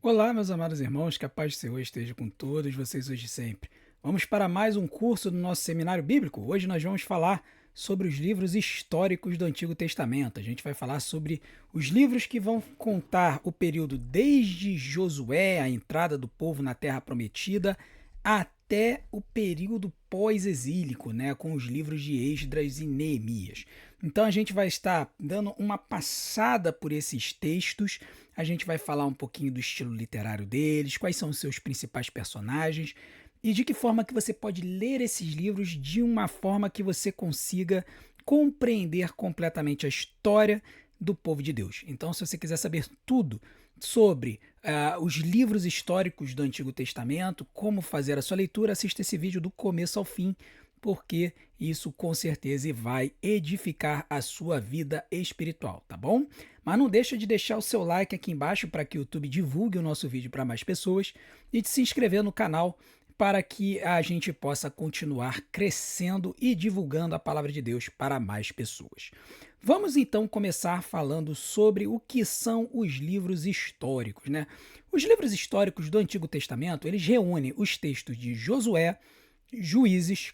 Olá, meus amados irmãos, que a paz do Senhor esteja com todos vocês hoje e sempre. Vamos para mais um curso do nosso seminário bíblico. Hoje nós vamos falar sobre os livros históricos do Antigo Testamento. A gente vai falar sobre os livros que vão contar o período desde Josué, a entrada do povo na Terra Prometida, até o período pós-exílico, né, com os livros de Esdras e Neemias. Então a gente vai estar dando uma passada por esses textos, a gente vai falar um pouquinho do estilo literário deles, quais são os seus principais personagens e de que forma que você pode ler esses livros de uma forma que você consiga compreender completamente a história do povo de Deus. Então, se você quiser saber tudo sobre os livros históricos do Antigo Testamento, como fazer a sua leitura, assista esse vídeo do começo ao fim, porque isso com certeza vai edificar a sua vida espiritual, tá bom? Mas não deixa de deixar o seu like aqui embaixo para que o YouTube divulgue o nosso vídeo para mais pessoas e de se inscrever no canal para que a gente possa continuar crescendo e divulgando a palavra de Deus para mais pessoas. Vamos então começar falando sobre o que são os livros históricos, né? Os livros históricos do Antigo Testamento, eles reúnem os textos de Josué, Juízes,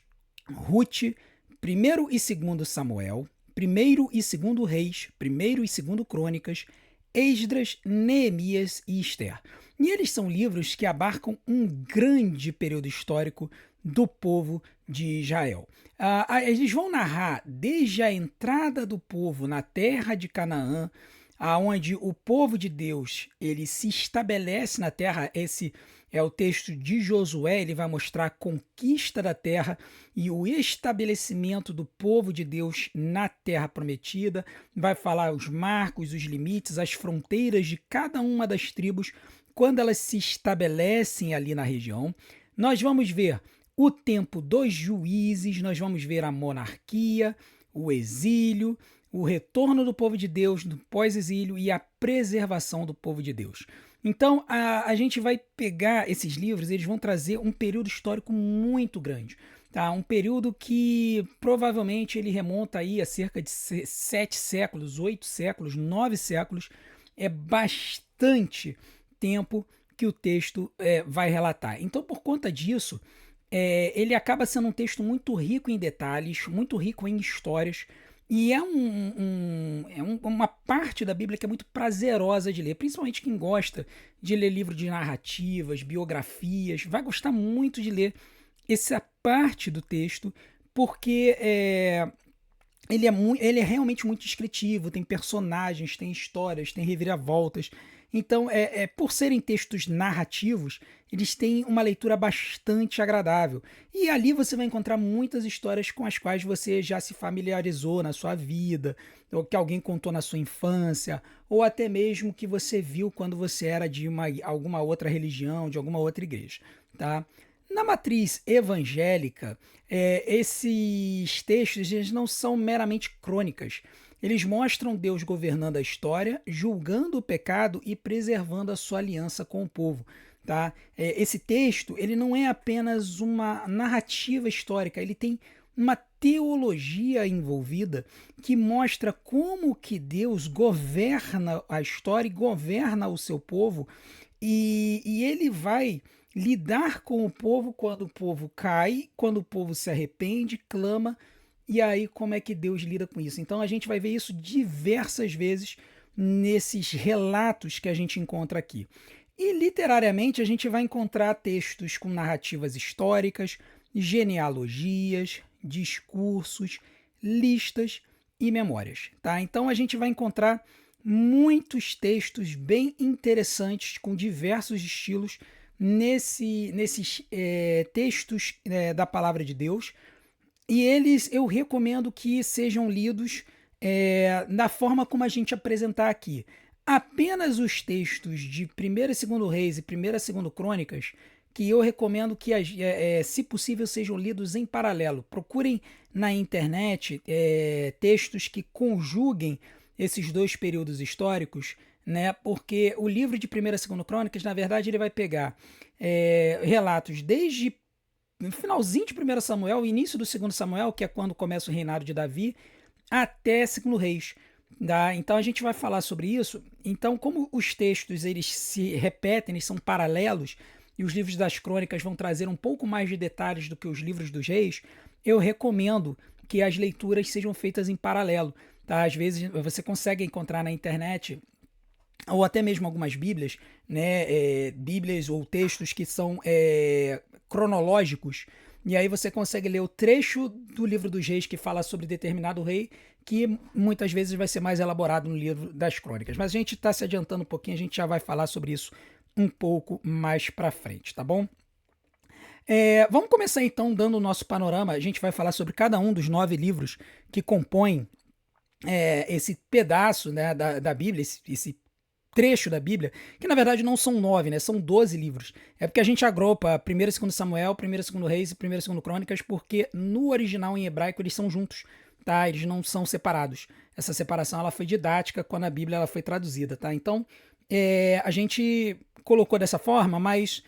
Rute, primeiro e segundo Samuel, primeiro e segundo Reis, primeiro e segundo Crônicas, Esdras, Neemias e Esther. E eles são livros que abarcam um grande período histórico do povo de Israel. Eles vão narrar desde a entrada do povo na terra de Canaã, aonde o povo de Deus ele se estabelece na terra. Esse é o texto de Josué, ele vai mostrar a conquista da terra e o estabelecimento do povo de Deus na terra prometida. Vai falar os marcos, os limites, as fronteiras de cada uma das tribos quando elas se estabelecem ali na região. Nós vamos ver o tempo dos juízes, nós vamos ver a monarquia, o exílio, o retorno do povo de Deus no pós-exílio e a preservação do povo de Deus. Então, a gente vai pegar esses livros, eles vão trazer um período histórico muito grande. Tá? Um período que provavelmente ele remonta aí a cerca de 7 séculos, 8 séculos, 9 séculos. É bastante tempo que o texto vai relatar. Então, por conta disso, ele acaba sendo um texto muito rico em detalhes, muito rico em histórias, e é uma parte da Bíblia que é muito prazerosa de ler, principalmente quem gosta de ler livro de narrativas, biografias, vai gostar muito de ler essa parte do texto, porque ele é realmente muito descritivo, tem personagens, tem histórias, tem reviravoltas. Então, por serem textos narrativos, eles têm uma leitura bastante agradável. E ali você vai encontrar muitas histórias com as quais você já se familiarizou na sua vida, ou que alguém contou na sua infância, ou até mesmo que você viu quando você era de alguma outra religião, de alguma outra igreja. Tá? Na matriz evangélica, esses textos eles não são meramente crônicas. Eles mostram Deus governando a história, julgando o pecado e preservando a sua aliança com o povo. Tá? Esse texto ele não é apenas uma narrativa histórica, ele tem uma teologia envolvida que mostra como que Deus governa a história e governa o seu povo e ele vai lidar com o povo quando o povo cai, quando o povo se arrepende, clama, e aí como é que Deus lida com isso. Então a gente vai ver isso diversas vezes nesses relatos que a gente encontra aqui. E literariamente a gente vai encontrar textos com narrativas históricas, genealogias, discursos, listas e memórias. Tá? Então a gente vai encontrar muitos textos bem interessantes com diversos estilos nesses textos da palavra de Deus. E eles eu recomendo que sejam lidos da forma como a gente apresentar aqui. Apenas os textos de 1º e 2º Reis e 1º e 2º Crônicas, que eu recomendo que, se possível, sejam lidos em paralelo. Procurem na internet textos que conjuguem esses dois períodos históricos, né? Porque o livro de 1º e 2º Crônicas, na verdade, ele vai pegar relatos desde no finalzinho de 1º Samuel, início do 2º Samuel, que é quando começa o reinado de Davi, até 2º Reis. Tá? Então a gente vai falar sobre isso. Então, como os textos eles se repetem, eles são paralelos, e os livros das crônicas vão trazer um pouco mais de detalhes do que os livros dos reis, eu recomendo que as leituras sejam feitas em paralelo. Tá? Às vezes você consegue encontrar na internet ou até mesmo algumas bíblias, né, bíblias ou textos que são cronológicos, e aí você consegue ler o trecho do livro dos reis que fala sobre determinado rei, que muitas vezes vai ser mais elaborado no livro das crônicas. Mas a gente está se adiantando um pouquinho, a gente já vai falar sobre isso um pouco mais para frente, tá bom? Vamos começar então dando o nosso panorama. A gente vai falar sobre cada um dos 9 livros que compõem esse pedaço, né, da Bíblia, esse trecho da Bíblia, que na verdade não são 9, né? São 12 livros. É porque a gente agrupa 1º e 2º Samuel, 1º e 2º Reis e 1º e 2º Crônicas, porque no original em hebraico eles são juntos, tá? Eles não são separados. Essa separação ela foi didática quando a Bíblia ela foi traduzida, tá? Então, a gente colocou dessa forma, mas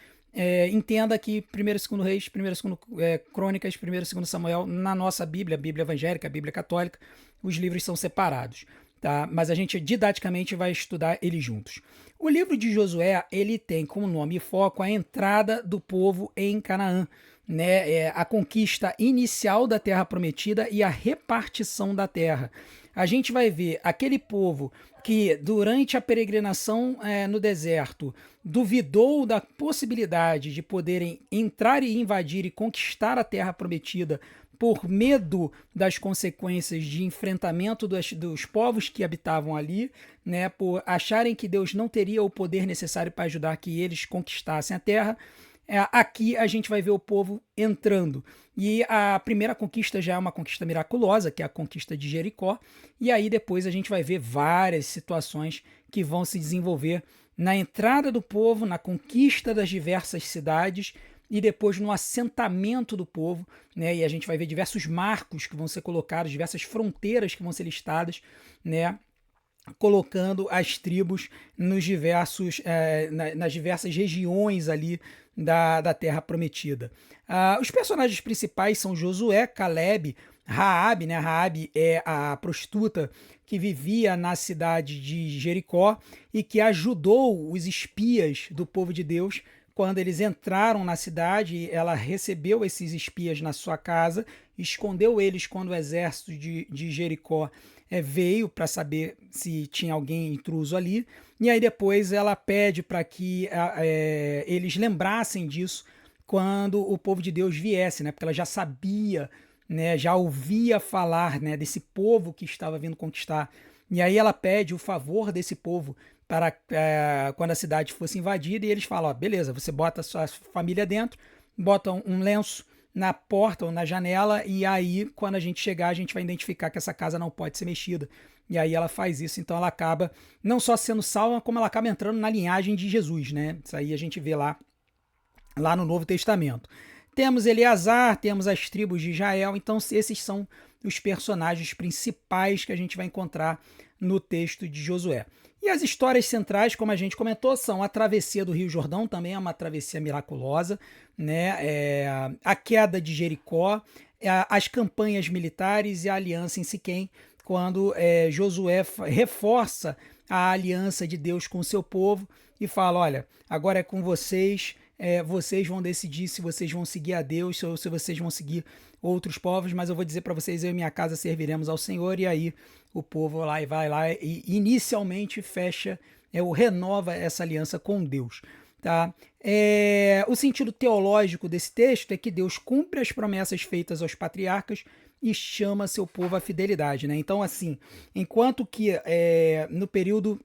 entenda que 1º e 2º Reis, 1º e 2º Crônicas, 1º e 2º Samuel, na nossa Bíblia, a Bíblia evangélica, a Bíblia católica, os livros são separados. Tá? Mas a gente didaticamente vai estudar eles juntos. O livro de Josué ele tem como nome e foco a entrada do povo em Canaã, né? A conquista inicial da Terra Prometida e a repartição da terra. A gente vai ver aquele povo que durante a peregrinação no deserto duvidou da possibilidade de poderem entrar e invadir e conquistar a Terra Prometida por medo das consequências de enfrentamento dos povos que habitavam ali, né, por acharem que Deus não teria o poder necessário para ajudar que eles conquistassem a terra. Aqui a gente vai ver o povo entrando. E a primeira conquista já é uma conquista miraculosa, que é a conquista de Jericó. E aí depois a gente vai ver várias situações que vão se desenvolver na entrada do povo, na conquista das diversas cidades, e depois no assentamento do povo, né? E a gente vai ver diversos marcos que vão ser colocados, diversas fronteiras que vão ser listadas, né? Colocando as tribos nos nas diversas regiões ali da Terra Prometida. Os personagens principais são Josué, Caleb, Raabe, né? Raabe é a prostituta que vivia na cidade de Jericó e que ajudou os espias do povo de Deus. Quando eles entraram na cidade, ela recebeu esses espias na sua casa, escondeu eles quando o exército de Jericó veio para saber se tinha alguém intruso ali. E aí depois ela pede para que eles lembrassem disso quando o povo de Deus viesse, né? Porque ela já sabia, né? Já ouvia falar, né? Desse povo que estava vindo conquistar. E aí ela pede o favor desse povo para quando a cidade fosse invadida, e eles falam, ó, beleza, você bota a sua família dentro, bota um lenço na porta ou na janela, e aí quando a gente chegar, a gente vai identificar que essa casa não pode ser mexida. E aí ela faz isso, então ela acaba não só sendo salva, como ela acaba entrando na linhagem de Jesus, né? Isso aí a gente vê lá no Novo Testamento. Temos Eleazar, temos as tribos de Israel, então esses são os personagens principais que a gente vai encontrar no texto de Josué. E as histórias centrais, como a gente comentou, são a travessia do Rio Jordão, também é uma travessia miraculosa, né? A queda de Jericó, as campanhas militares e a aliança em Siquém, quando Josué reforça a aliança de Deus com o seu povo e fala, olha, agora é com vocês, vocês vão decidir se vocês vão seguir a Deus ou se vocês vão seguir outros povos, mas eu vou dizer para vocês, eu e minha casa serviremos ao Senhor. E aí o povo vai lá e inicialmente fecha, ou renova essa aliança com Deus. Tá? O sentido teológico desse texto é que Deus cumpre as promessas feitas aos patriarcas e chama seu povo à fidelidade. Né? Então, assim, enquanto que no período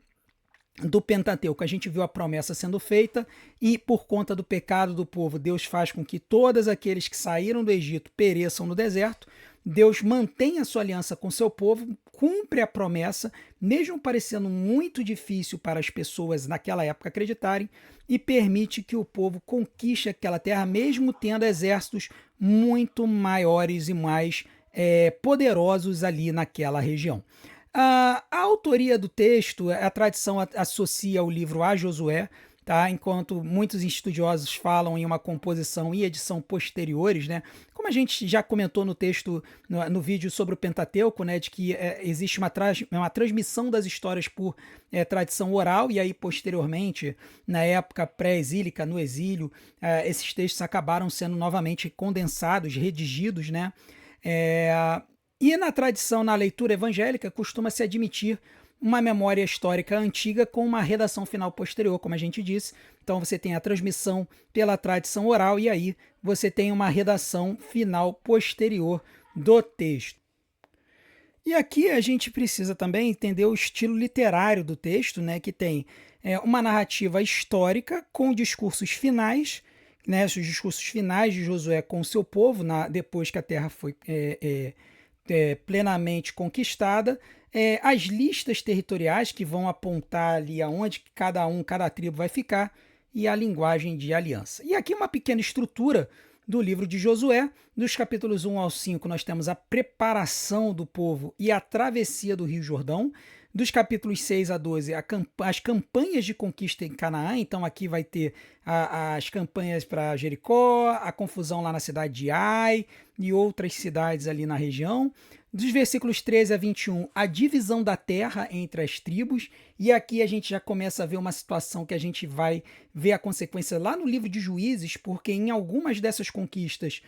do Pentateuco a gente viu a promessa sendo feita, e por conta do pecado do povo, Deus faz com que todos aqueles que saíram do Egito pereçam no deserto. Deus mantém a sua aliança com seu povo, cumpre a promessa, mesmo parecendo muito difícil para as pessoas naquela época acreditarem, e permite que o povo conquiste aquela terra, mesmo tendo exércitos muito maiores e mais poderosos ali naquela região. A autoria do texto, a tradição associa o livro a Josué, tá? Enquanto muitos estudiosos falam em uma composição e edição posteriores, né? como a gente já comentou no texto, no vídeo sobre o Pentateuco, né, de que existe uma transmissão das histórias por tradição oral, e aí posteriormente, na época pré-exílica, no exílio, esses textos acabaram sendo novamente condensados, redigidos, né? E na tradição, na leitura evangélica, costuma-se admitir uma memória histórica antiga com uma redação final posterior, como a gente disse. Então você tem a transmissão pela tradição oral e aí você tem uma redação final posterior do texto. E aqui a gente precisa também entender o estilo literário do texto, né, que tem uma narrativa histórica com discursos finais, né, os discursos finais de Josué com o seu povo, depois que a terra foi plenamente conquistada, as listas territoriais que vão apontar ali aonde cada tribo vai ficar e a linguagem de aliança. E aqui uma pequena estrutura do livro de Josué. Dos capítulos 1 ao 5 nós temos a preparação do povo e a travessia do Rio Jordão. Dos capítulos 6 a 12, as campanhas de conquista em Canaã. Então aqui vai ter as campanhas para Jericó, a confusão lá na cidade de Ai e outras cidades ali na região. Dos versículos 13 a 21, a divisão da terra entre as tribos. E aqui a gente já começa a ver uma situação que a gente vai ver a consequência lá no livro de Juízes, porque em algumas dessas conquistas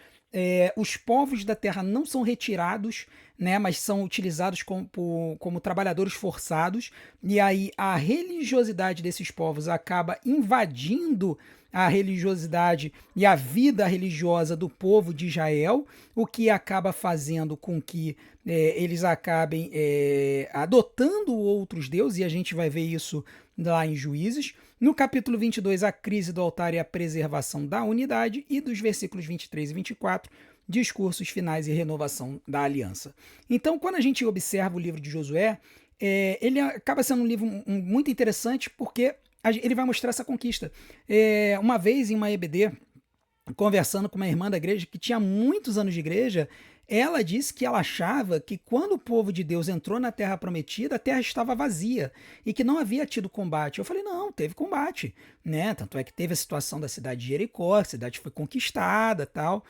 os povos da terra não são retirados, né, mas são utilizados como trabalhadores forçados, e aí a religiosidade desses povos acaba invadindo a religiosidade e a vida religiosa do povo de Israel, o que acaba fazendo com que eles acabem adotando outros deuses, e a gente vai ver isso lá em Juízes. No capítulo 22, a crise do altar e a preservação da unidade, e dos versículos 23 e 24, discursos finais e renovação da aliança. Então, quando a gente observa o livro de Josué, ele acaba sendo um livro muito interessante porque ele vai mostrar essa conquista. Uma vez em uma EBD, conversando com uma irmã da igreja que tinha muitos anos de igreja, ela disse que ela achava que quando o povo de Deus entrou na Terra Prometida, a terra estava vazia e que não havia tido combate. Eu falei, não, teve combate, né? Tanto é que teve a situação da cidade de Jericó, a cidade foi conquistada, tal.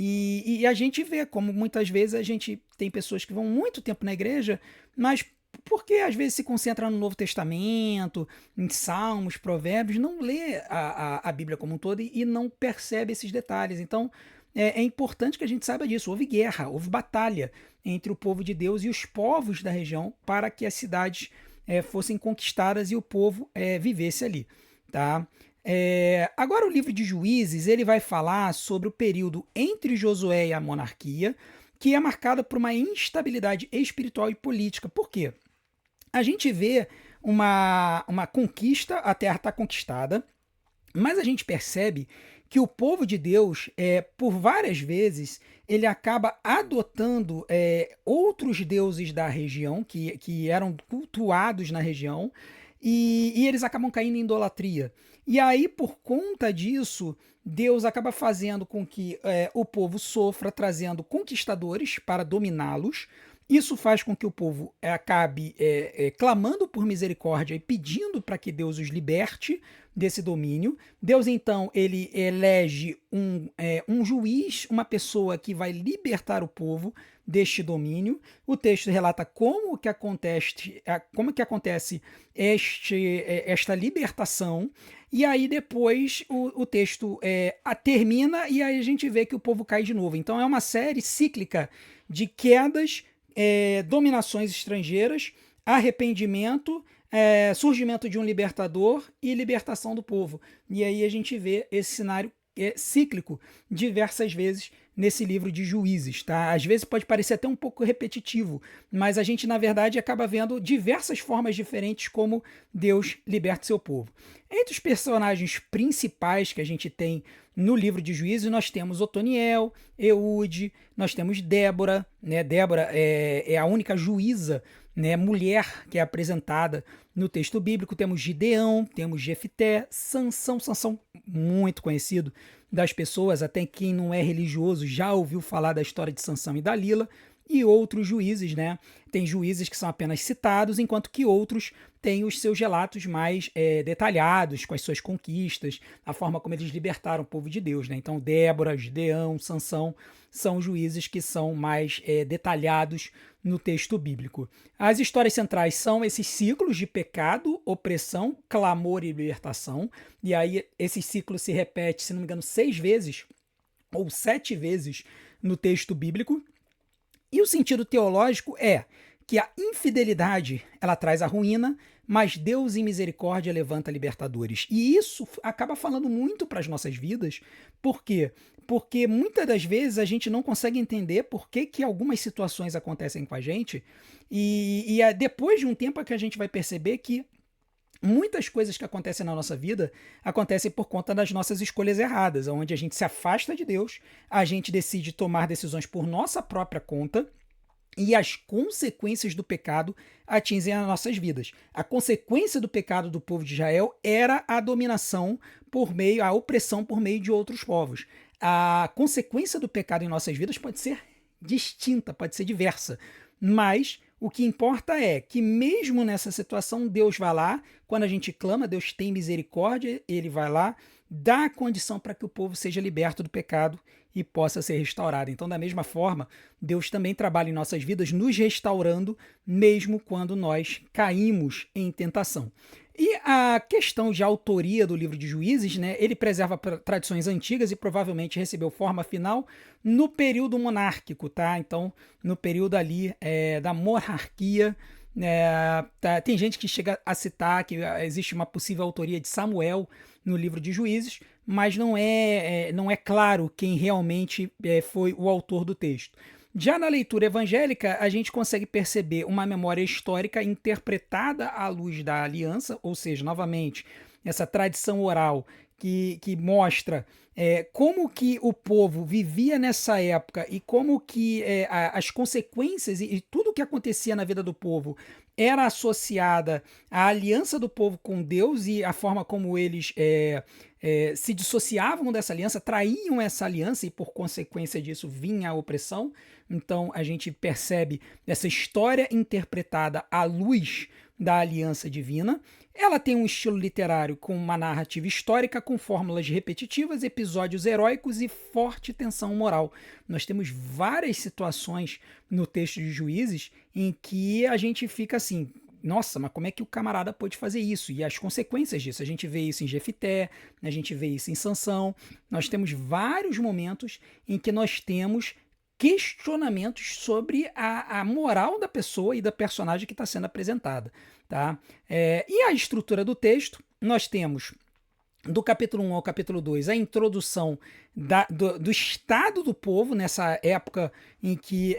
E a gente vê como muitas vezes a gente tem pessoas que vão muito tempo na igreja, mas porque às vezes se concentra no Novo Testamento, em Salmos, Provérbios, não lê a Bíblia como um todo e não percebe esses detalhes. Então, é importante que a gente saiba disso. Houve guerra, houve batalha entre o povo de Deus e os povos da região para que as cidades fossem conquistadas e o povo vivesse ali. Tá? Agora o livro de Juízes ele vai falar sobre o período entre Josué e a monarquia, que é marcada por uma instabilidade espiritual e política. Por quê? A gente vê uma conquista, a terra está conquistada, mas a gente percebe que o povo de Deus, por várias vezes, ele acaba adotando outros deuses da região, que eram cultuados na região, e eles acabam caindo em idolatria. E aí, por conta disso, Deus acaba fazendo com que o povo sofra, trazendo conquistadores para dominá-los. Isso faz com que o povo acabe clamando por misericórdia e pedindo para que Deus os liberte desse domínio. Deus, então, ele elege um juiz, uma pessoa que vai libertar o povo deste domínio. O texto relata como que acontece esta libertação. E aí depois o texto termina e aí a gente vê que o povo cai de novo. Então é uma série cíclica de quedas, dominações estrangeiras, arrependimento, surgimento de um libertador e libertação do povo. E aí a gente vê esse cenário cíclico diversas vezes nesse livro de Juízes, tá? Às vezes pode parecer até um pouco repetitivo, mas a gente, na verdade, acaba vendo diversas formas diferentes como Deus liberta seu povo. Entre os personagens principais que a gente tem no livro de Juízes, nós temos Otoniel, Eude, nós temos Débora, né? Débora é a única juíza, né, mulher que é apresentada no texto bíblico. Temos Gideão, temos Jefté, Sansão muito conhecido das pessoas, até quem não é religioso já ouviu falar da história de Sansão e Dalila, e outros juízes, né? Tem juízes que são apenas citados, enquanto que outros têm os seus relatos mais detalhados, com as suas conquistas, a forma como eles libertaram o povo de Deus, né? Então, Débora, Gideão, Sansão são juízes que são mais detalhados no texto bíblico. As histórias centrais são esses ciclos de pecado, opressão, clamor e libertação, e aí esse ciclo se repete, se não me engano, 6 vezes ou 7 vezes no texto bíblico. E o sentido teológico é que a infidelidade ela traz a ruína, mas Deus em misericórdia levanta libertadores. E isso acaba falando muito para as nossas vidas. Por quê? Porque muitas das vezes a gente não consegue entender por que algumas situações acontecem com a gente. E é depois de um tempo é que a gente vai perceber que muitas coisas que acontecem na nossa vida acontecem por conta das nossas escolhas erradas, onde a gente se afasta de Deus, a gente decide tomar decisões por nossa própria conta e as consequências do pecado atingem as nossas vidas. A consequência do pecado do povo de Israel era a dominação a opressão por meio de outros povos. A consequência do pecado em nossas vidas pode ser distinta, pode ser diversa, mas o que importa é que mesmo nessa situação, Deus vai lá, quando a gente clama, Deus tem misericórdia, ele vai lá, dá a condição para que o povo seja liberto do pecado e possa ser restaurado. Então, da mesma forma, Deus também trabalha em nossas vidas, nos restaurando, mesmo quando nós caímos em tentação. E a questão de autoria do livro de Juízes, né, ele preserva tradições antigas e provavelmente recebeu forma final no período monárquico, tá? Então, no período ali da monarquia, tem gente que chega a citar que existe uma possível autoria de Samuel no livro de Juízes, mas não é claro quem realmente foi o autor do texto. Já na leitura evangélica, a gente consegue perceber uma memória histórica interpretada à luz da aliança, ou seja, novamente, essa tradição oral que mostra como que o povo vivia nessa época e como que as consequências e tudo o que acontecia na vida do povo era associada à aliança do povo com Deus e a forma como eles se dissociavam dessa aliança, traíam essa aliança e por consequência disso vinha a opressão. Então a gente percebe essa história interpretada à luz da aliança divina. Ela tem um estilo literário com uma narrativa histórica, com fórmulas repetitivas, episódios heróicos e forte tensão moral. Nós temos várias situações no texto de Juízes em que a gente fica assim, nossa, mas como é que o camarada pôde fazer isso? E as consequências disso. A gente vê isso em Jefité, a gente vê isso em Sansão. Nós temos vários momentos em que nós temos questionamentos sobre a moral da pessoa e da personagem que está sendo apresentada. Tá? E a estrutura do texto, nós temos do capítulo 1 ao capítulo 2 a introdução do estado do povo nessa época em que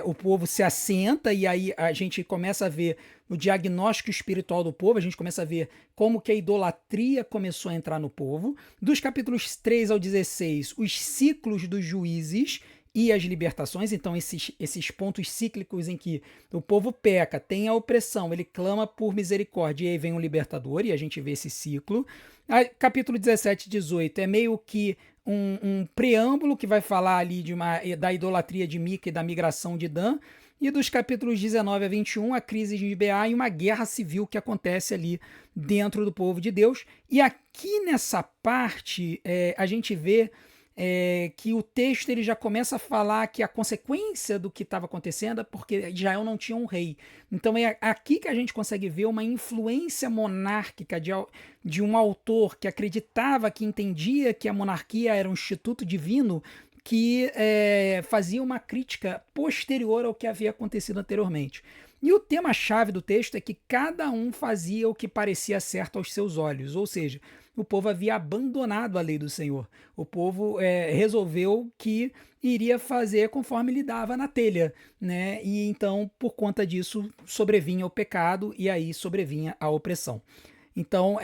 o povo se assenta e aí a gente começa a ver o diagnóstico espiritual do povo, a gente começa a ver como que a idolatria começou a entrar no povo. Dos capítulos 3 ao 16, os ciclos dos juízes e as libertações, então esses pontos cíclicos em que o povo peca, tem a opressão, ele clama por misericórdia e aí vem um libertador e a gente vê esse ciclo. Capítulo 17 e 18 é meio que um preâmbulo que vai falar ali da idolatria de Mica e da migração de Dan, e dos capítulos 19 a 21 a crise de Gibeá e uma guerra civil que acontece ali dentro do povo de Deus. E aqui nessa parte a gente vê que o texto ele já começa a falar que a consequência do que estava acontecendo é porque Israel não tinha um rei. Então é aqui que a gente consegue ver uma influência monárquica de um autor que acreditava, que entendia que a monarquia era um instituto divino, que fazia uma crítica posterior ao que havia acontecido anteriormente. E o tema-chave do texto é que cada um fazia o que parecia certo aos seus olhos, ou seja, o povo havia abandonado a lei do Senhor. O povo resolveu que iria fazer conforme lhe dava na telha, né? E então, por conta disso, sobrevinha o pecado e aí sobrevinha a opressão. Então,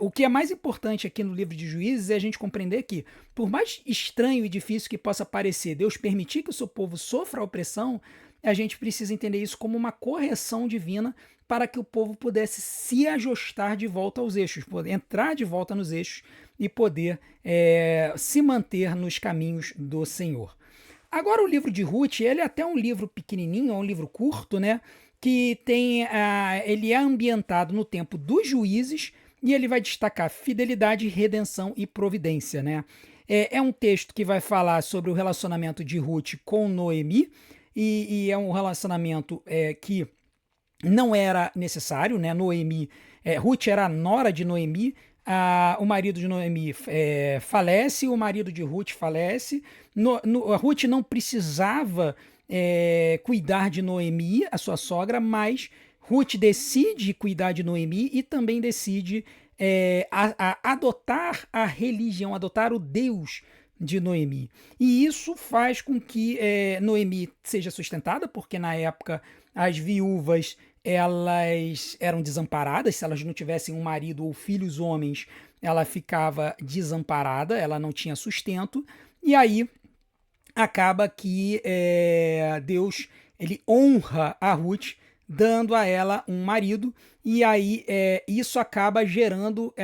o que é mais importante aqui no livro de Juízes é a gente compreender que, por mais estranho e difícil que possa parecer Deus permitir que o seu povo sofra a opressão, a gente precisa entender isso como uma correção divina para que o povo pudesse se ajustar de volta aos eixos, poder entrar de volta nos eixos e poder se manter nos caminhos do Senhor. Agora o livro de Ruth, ele é até um livro pequenininho, é um livro curto, né? Que tem, ele é ambientado no tempo dos juízes e ele vai destacar fidelidade, redenção e providência, né? É um texto que vai falar sobre o relacionamento de Ruth com Noemi e é um relacionamento que não era necessário, né? Ruth era a nora de Noemi, o marido de Noemi falece, o marido de Ruth falece. A Ruth não precisava cuidar de Noemi, a sua sogra, mas Ruth decide cuidar de Noemi e também decide adotar a religião, adotar o Deus de Noemi. E isso faz com que Noemi seja sustentada, porque na época as viúvas elas eram desamparadas, se elas não tivessem um marido ou filhos homens, ela ficava desamparada, ela não tinha sustento, e aí acaba que Deus ele honra a Ruth, dando a ela um marido, e aí isso acaba gerando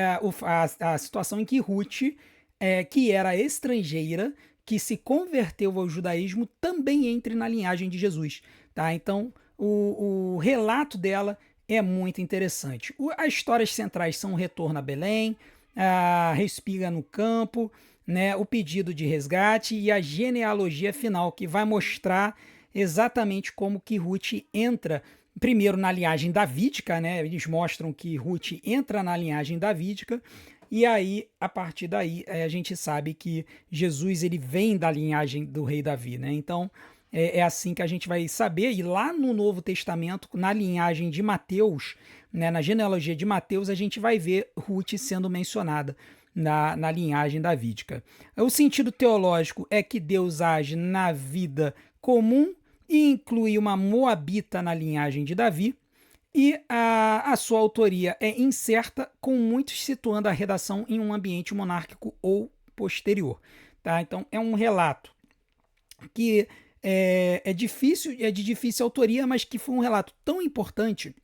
a situação em que Ruth, que era estrangeira, que se converteu ao judaísmo, também entre na linhagem de Jesus. Tá? Então, o relato dela é muito interessante. As histórias centrais são o retorno a Belém, a respiga no campo, né, o pedido de resgate e a genealogia final, que vai mostrar exatamente como que Ruth entra primeiro na linhagem davídica, né? Eles mostram que Ruth entra na linhagem davídica e aí, a partir daí, a gente sabe que Jesus ele vem da linhagem do rei Davi, né? Então, é assim que a gente vai saber. E lá no Novo Testamento, na linhagem de Mateus, né, na genealogia de Mateus, a gente vai ver Ruth sendo mencionada na linhagem davídica. O sentido teológico é que Deus age na vida comum e inclui uma moabita na linhagem de Davi, e a sua autoria é incerta, com muitos situando a redação em um ambiente monárquico ou posterior. Tá? Então, é um relato que é de difícil autoria, mas que foi um relato tão importante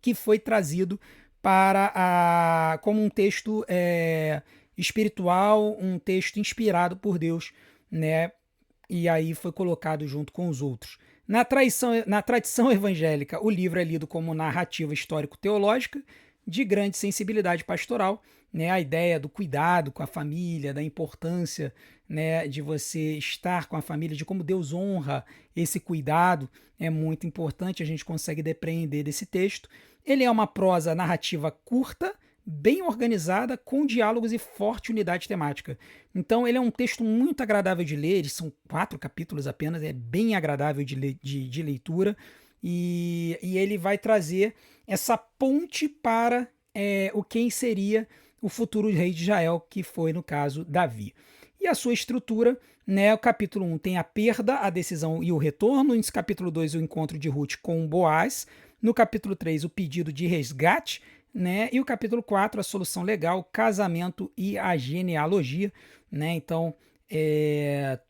que foi trazido como um texto espiritual, um texto inspirado por Deus, né? E aí foi colocado junto com os outros. Na tradição evangélica, o livro é lido como narrativa histórico-teológica de grande sensibilidade pastoral, né? A ideia do cuidado com a família, da importância, né, de você estar com a família, de como Deus honra esse cuidado, é muito importante, a gente consegue depreender desse texto. Ele é uma prosa narrativa curta, bem organizada, com diálogos e forte unidade temática. Então ele é um texto muito agradável de ler, são 4 capítulos apenas, é bem agradável de leitura, e ele vai trazer essa ponte para o quem seria o futuro rei de Israel, que foi, no caso, Davi. E a sua estrutura, né, o capítulo 1 tem a perda, a decisão e o retorno, no capítulo 2 o encontro de Ruth com Boaz, no capítulo 3 o pedido de resgate, né, e o capítulo 4 a solução legal, o casamento e a genealogia. Né? Então,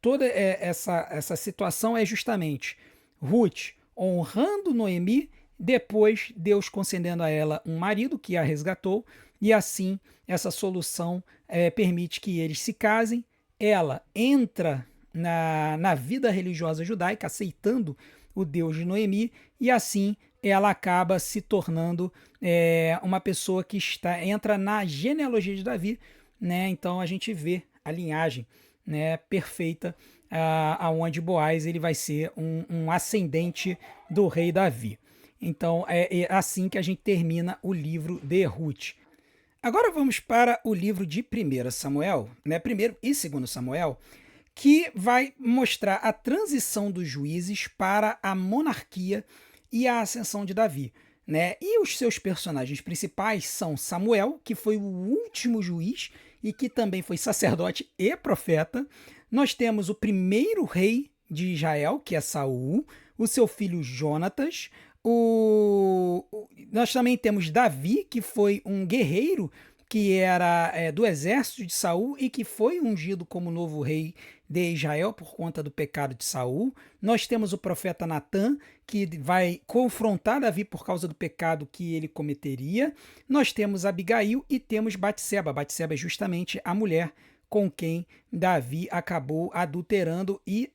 toda essa situação é justamente Ruth honrando Noemi, depois Deus concedendo a ela um marido que a resgatou, e assim essa solução permite que eles se casem. Ela entra na vida religiosa judaica, aceitando o Deus de Noemi, e assim ela acaba se tornando uma pessoa que entra na genealogia de Davi. Né? Então a gente vê a linhagem, né, perfeita, aonde Boaz ele vai ser um ascendente do rei Davi. Então é assim que a gente termina o livro de Ruth. Agora vamos para o livro de 1 Samuel, né, 1º e 2º Samuel, que vai mostrar a transição dos juízes para a monarquia e a ascensão de Davi. Né? E os seus personagens principais são Samuel, que foi o último juiz e que também foi sacerdote e profeta. Nós temos o primeiro rei de Israel, que é Saul, o seu filho Jonatas. Nós também temos Davi, que foi um guerreiro que era do exército de Saul e que foi ungido como novo rei de Israel por conta do pecado de Saul. Nós temos o profeta Natã, que vai confrontar Davi por causa do pecado que ele cometeria. Nós temos Abigail e temos Batseba. Batseba é justamente a mulher com quem Davi acabou adulterando e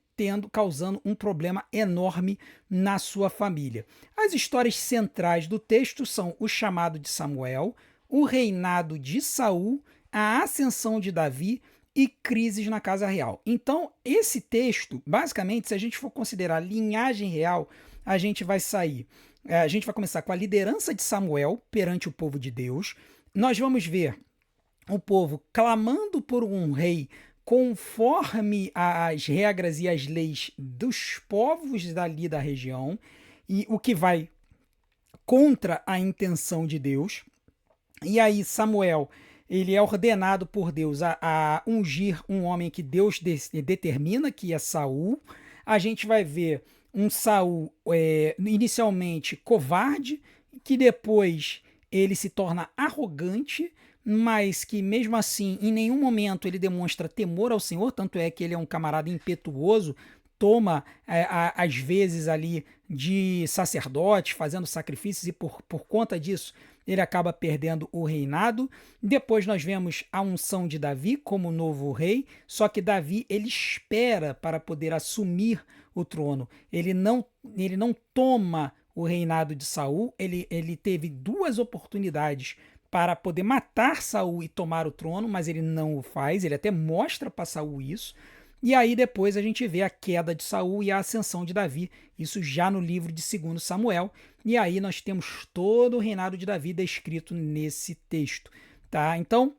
causando um problema enorme na sua família. As histórias centrais do texto são o chamado de Samuel, o reinado de Saul, a ascensão de Davi e crises na casa real. Então, esse texto, basicamente, se a gente for considerar linhagem real, a gente vai começar com a liderança de Samuel perante o povo de Deus. Nós vamos ver o povo clamando por um rei conforme as regras e as leis dos povos dali da região, e o que vai contra a intenção de Deus. E aí Samuel, ele é ordenado por Deus a ungir um homem que Deus determina, que é Saul. A gente vai ver um Saul inicialmente covarde, que depois ele se torna arrogante, mas que mesmo assim em nenhum momento ele demonstra temor ao Senhor, tanto é que ele é um camarada impetuoso, toma às vezes ali de sacerdote, fazendo sacrifícios, e por conta disso ele acaba perdendo o reinado. Depois nós vemos a unção de Davi como novo rei, só que Davi ele espera para poder assumir o trono. Ele não toma o reinado de Saul, ele teve duas oportunidades para poder matar Saul e tomar o trono, mas ele não o faz, ele até mostra para Saul isso. E aí depois a gente vê a queda de Saul e a ascensão de Davi, isso já no livro de 2 Samuel, e aí nós temos todo o reinado de Davi descrito nesse texto. Tá? Então,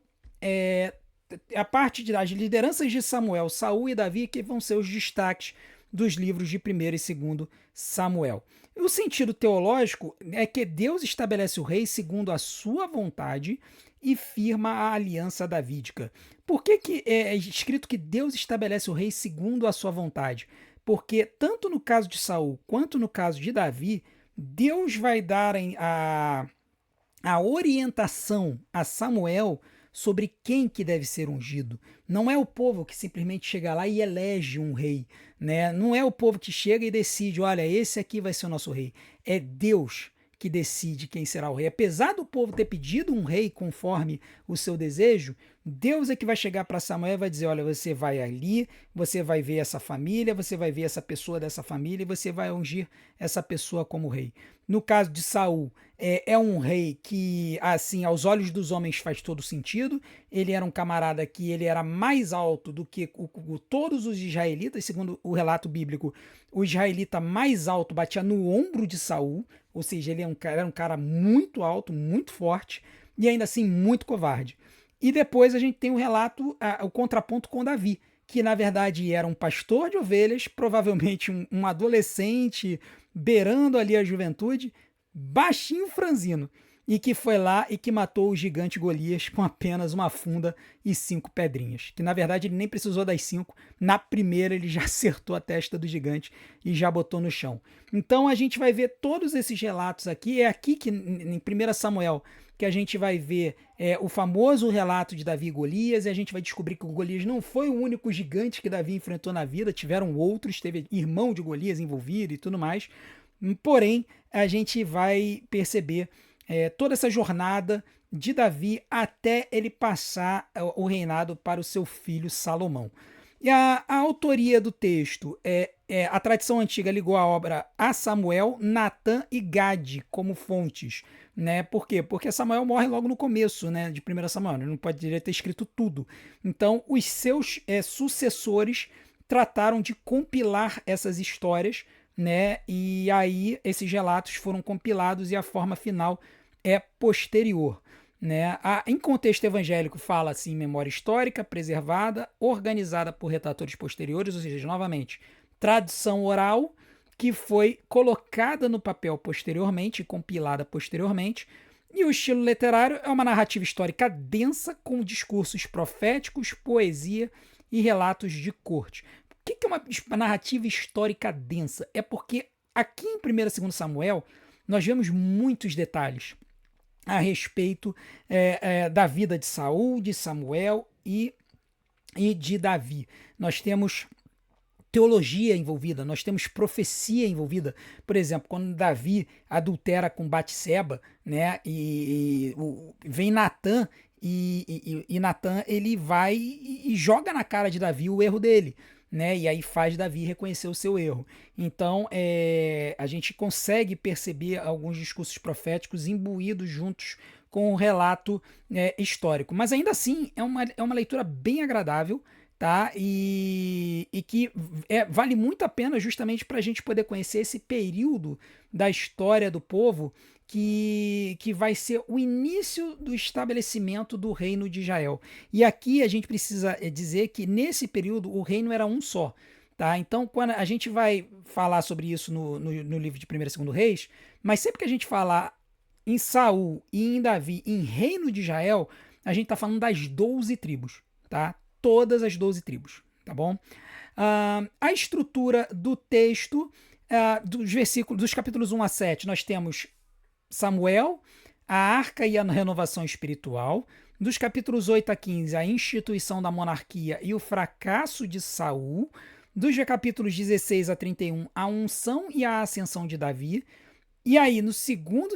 a parte das lideranças de Samuel, Saul e Davi, que vão ser os destaques dos livros de 1 e 2 Samuel. O sentido teológico é que Deus estabelece o rei segundo a sua vontade e firma a aliança davídica. Por que é escrito que Deus estabelece o rei segundo a sua vontade? Porque tanto no caso de Saul quanto no caso de Davi, Deus vai dar a orientação a Samuel sobre quem que deve ser ungido. Não é o povo que simplesmente chega lá e elege um rei, né? Não é o povo que chega e decide, olha, esse aqui vai ser o nosso rei. É Deus que decide quem será o rei. Apesar do povo ter pedido um rei conforme o seu desejo, Deus é que vai chegar para Samuel e vai dizer, olha, você vai ali, você vai ver essa família, você vai ver essa pessoa dessa família e você vai ungir essa pessoa como rei. No caso de Saul, é um rei que, assim, aos olhos dos homens faz todo sentido. Ele era um camarada que ele era mais alto do que todos os israelitas, segundo o relato bíblico. O israelita mais alto batia no ombro de Saul, ou seja, ele era um cara muito alto, muito forte e ainda assim muito covarde. E depois a gente tem o relato, o contraponto com Davi, que na verdade era um pastor de ovelhas, provavelmente um adolescente beirando ali a juventude, baixinho franzino, e que foi lá e que matou o gigante Golias com apenas uma funda e 5 pedrinhas. Que na verdade ele nem precisou das 5, na primeira ele já acertou a testa do gigante e já botou no chão. Então a gente vai ver todos esses relatos aqui, é aqui que em 1 Samuel que a gente vai ver o famoso relato de Davi e Golias, e a gente vai descobrir que o Golias não foi o único gigante que Davi enfrentou na vida, tiveram outros, teve irmão de Golias envolvido e tudo mais. Porém, a gente vai perceber toda essa jornada de Davi até ele passar o reinado para o seu filho Salomão. E a autoria do texto a tradição antiga ligou a obra a Samuel, Natã e Gade como fontes. Né? Por quê? Porque Samuel morre logo no começo, né, de 1 Samuel, ele não poderia ter escrito tudo. Então, os seus sucessores trataram de compilar essas histórias, né, e aí esses relatos foram compilados e a forma final é posterior. Né? Em contexto evangélico, fala-se em memória histórica, preservada, organizada por redatores posteriores, ou seja, novamente, tradição oral, que foi colocada no papel posteriormente, compilada posteriormente, e o estilo literário é uma narrativa histórica densa com discursos proféticos, poesia e relatos de corte. O que é uma narrativa histórica densa? É porque aqui em 1 e 2 Samuel nós vemos muitos detalhes a respeito da vida de Saul, de Samuel e de Davi. Nós temos teologia envolvida, nós temos profecia envolvida. Por exemplo, quando Davi adultera com Batseba, né, vem Natã e Natã ele vai e joga na cara de Davi o erro dele. né? E aí faz Davi reconhecer o seu erro. Então, a gente consegue perceber alguns discursos proféticos imbuídos juntos com o relato histórico. Mas ainda assim, é uma leitura bem agradável, tá? E que vale muito a pena justamente para a gente poder conhecer esse período da história do povo que vai ser o início do estabelecimento do reino de Israel. E aqui a gente precisa dizer que nesse período o reino era um só. Tá? Então, quando a gente vai falar sobre isso no livro de 1º e 2º Reis, mas sempre que a gente falar em Saul e em Davi, em reino de Israel, a gente está falando das 12 tribos, tá? Todas as 12 tribos, tá bom? A estrutura do texto, dos versículos, dos capítulos 1 a 7, nós temos Samuel, a arca e a renovação espiritual. Dos capítulos 8 a 15, a instituição da monarquia e o fracasso de Saul. Dos capítulos 16 a 31, a unção e a ascensão de Davi. E aí, no segundo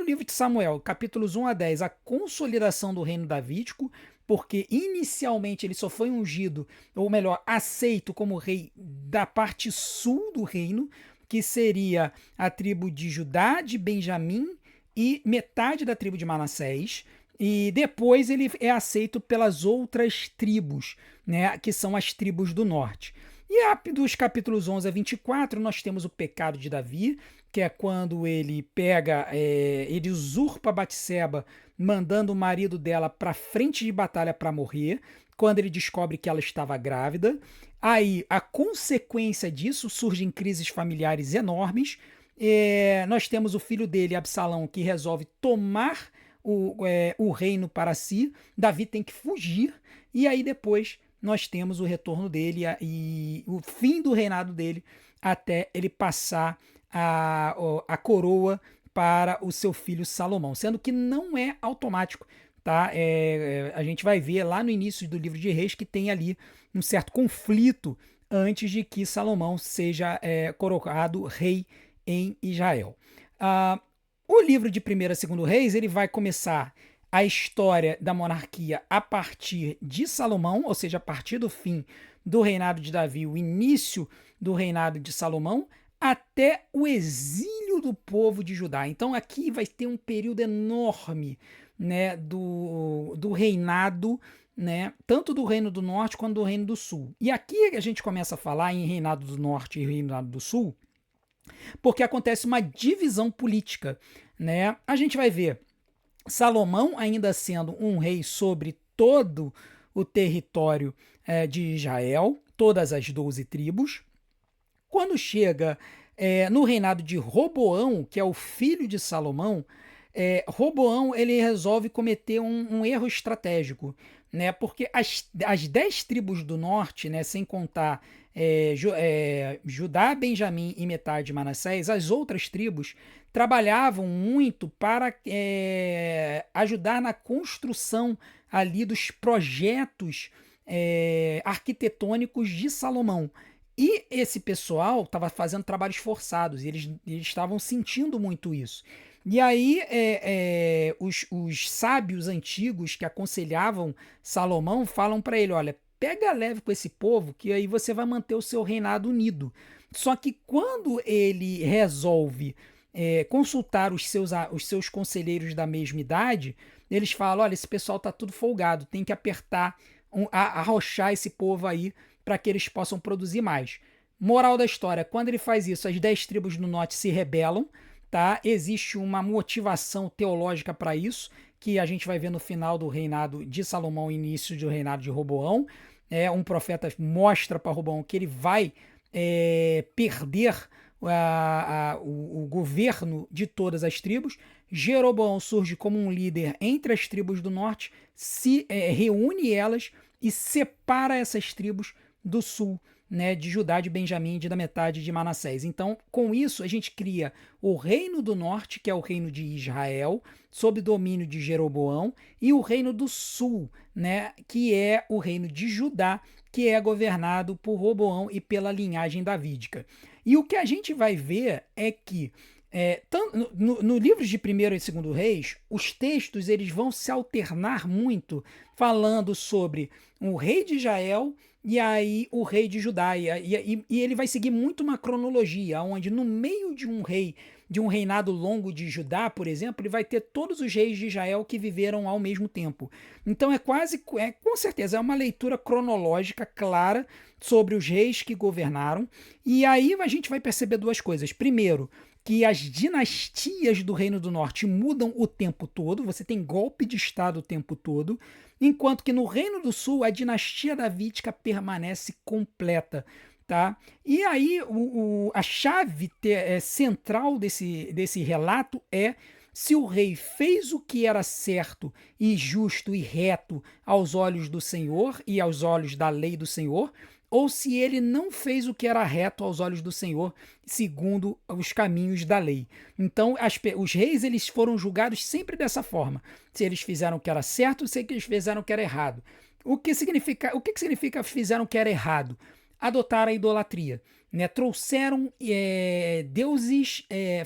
livro de Samuel, capítulos 1 a 10, a consolidação do reino davídico, porque inicialmente ele só foi ungido, ou melhor, aceito como rei da parte sul do reino, que seria a tribo de Judá, de Benjamim e metade da tribo de Manassés. E depois ele é aceito pelas outras tribos, né, que são as tribos do norte. E dos capítulos 11 a 24, nós temos o pecado de Davi, que é quando ele ele usurpa Batseba, mandando o marido dela para frente de batalha para morrer, quando ele descobre que ela estava grávida. Aí, a consequência disso, surgem crises familiares enormes. Nós temos o filho dele, Absalão, que resolve tomar o reino para si. Davi tem que fugir. E aí depois nós temos o retorno dele e o fim do reinado dele até ele passar a coroa para o seu filho Salomão, sendo que não é automático, tá? A gente vai ver lá no início do livro de Reis que tem ali um certo conflito antes de que Salomão seja coroado rei em Israel. O livro de 1º e 2º Reis, ele vai começar a história da monarquia a partir de Salomão, ou seja, a partir do fim do reinado de Davi, o início do reinado de Salomão, até o exílio do povo de Judá. Então aqui vai ter um período enorme, né, do reinado, né, tanto do Reino do Norte quanto do Reino do Sul. E aqui a gente começa a falar em Reinado do Norte e Reinado do Sul, porque acontece uma divisão política, né? A gente vai ver Salomão ainda sendo um rei sobre todo o território de Israel, todas as 12 tribos. Quando chega no reinado de Roboão, que é o filho de Salomão, Roboão ele resolve cometer um erro estratégico, né? Porque as 10 tribos do norte, né, sem contar Judá, Benjamim e metade de Manassés, as outras tribos trabalhavam muito para ajudar na construção ali dos projetos arquitetônicos de Salomão. E esse pessoal estava fazendo trabalhos forçados, e eles estavam sentindo muito isso. E aí os sábios antigos que aconselhavam Salomão falam para ele, olha, pega leve com esse povo que aí você vai manter o seu reinado unido. Só que quando ele resolve consultar os seus conselheiros da mesma idade, eles falam, olha, esse pessoal tá tudo folgado, tem que apertar, arrochar esse povo aí para que eles possam produzir mais. Moral da história, quando ele faz isso, as 10 tribos do norte se rebelam, tá? Existe uma motivação teológica para isso, que a gente vai ver no final do reinado de Salomão, início do reinado de Roboão. Um profeta mostra para Roboão que ele vai perder o governo de todas as tribos. Jeroboão surge como um líder entre as tribos do norte, reúne elas e separa essas tribos do sul, né, de Judá, de Benjamim e da metade de Manassés. Então, com isso, a gente cria o reino do norte, que é o reino de Israel, sob domínio de Jeroboão, e o reino do sul, né, que é o reino de Judá, que é governado por Roboão e pela linhagem davídica. E o que a gente vai ver é que No livro de Primeiro e Segundo Reis, os textos eles vão se alternar muito, falando sobre o rei de Israel e aí o rei de Judá. E ele vai seguir muito uma cronologia, onde no meio de um reinado longo de Judá, por exemplo, ele vai ter todos os reis de Israel que viveram ao mesmo tempo. Então com certeza, é uma leitura cronológica clara sobre os reis que governaram. E aí a gente vai perceber duas coisas. Primeiro, que as dinastias do Reino do Norte mudam o tempo todo, você tem golpe de Estado o tempo todo, enquanto que no Reino do Sul a dinastia davídica permanece completa. Tá? E aí a chave central desse relato é se o rei fez o que era certo e justo e reto aos olhos do Senhor e aos olhos da lei do Senhor, ou se ele não fez o que era reto aos olhos do Senhor, segundo os caminhos da lei. Então, os reis eles foram julgados sempre dessa forma. Se eles fizeram o que era certo, ou se eles fizeram o que era errado. O que significa fizeram o que era errado? Adotaram a idolatria. Né? Trouxeram deuses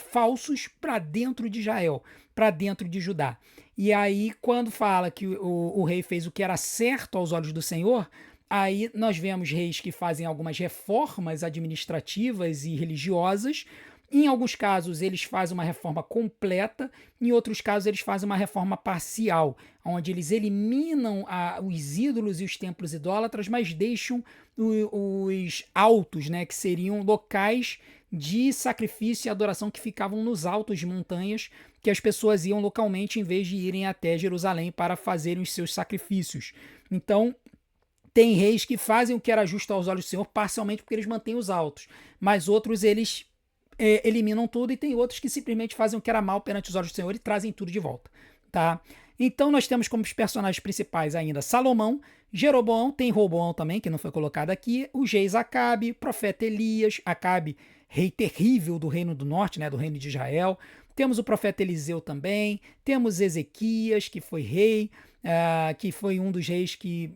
falsos para dentro de Israel, para dentro de Judá. E aí, quando fala que o rei fez o que era certo aos olhos do Senhor, aí nós vemos reis que fazem algumas reformas administrativas e religiosas. Em alguns casos, eles fazem uma reforma completa, em outros casos, eles fazem uma reforma parcial, onde eles eliminam os ídolos e os templos idólatras, mas deixam os altos, né, que seriam locais de sacrifício e adoração que ficavam nos altos de montanhas, que as pessoas iam localmente em vez de irem até Jerusalém para fazerem os seus sacrifícios. Então, tem reis que fazem o que era justo aos olhos do Senhor parcialmente porque eles mantêm os altos, mas outros eles eliminam tudo, e tem outros que simplesmente fazem o que era mal perante os olhos do Senhor e trazem tudo de volta. Tá? Então nós temos como personagens principais ainda Salomão, Jeroboão, tem Roboão também, que não foi colocado aqui, os reis Acabe, profeta Elias, Acabe, rei terrível do reino do norte, né, do reino de Israel. Temos o profeta Eliseu também, temos Ezequias, que foi rei, que foi um dos reis que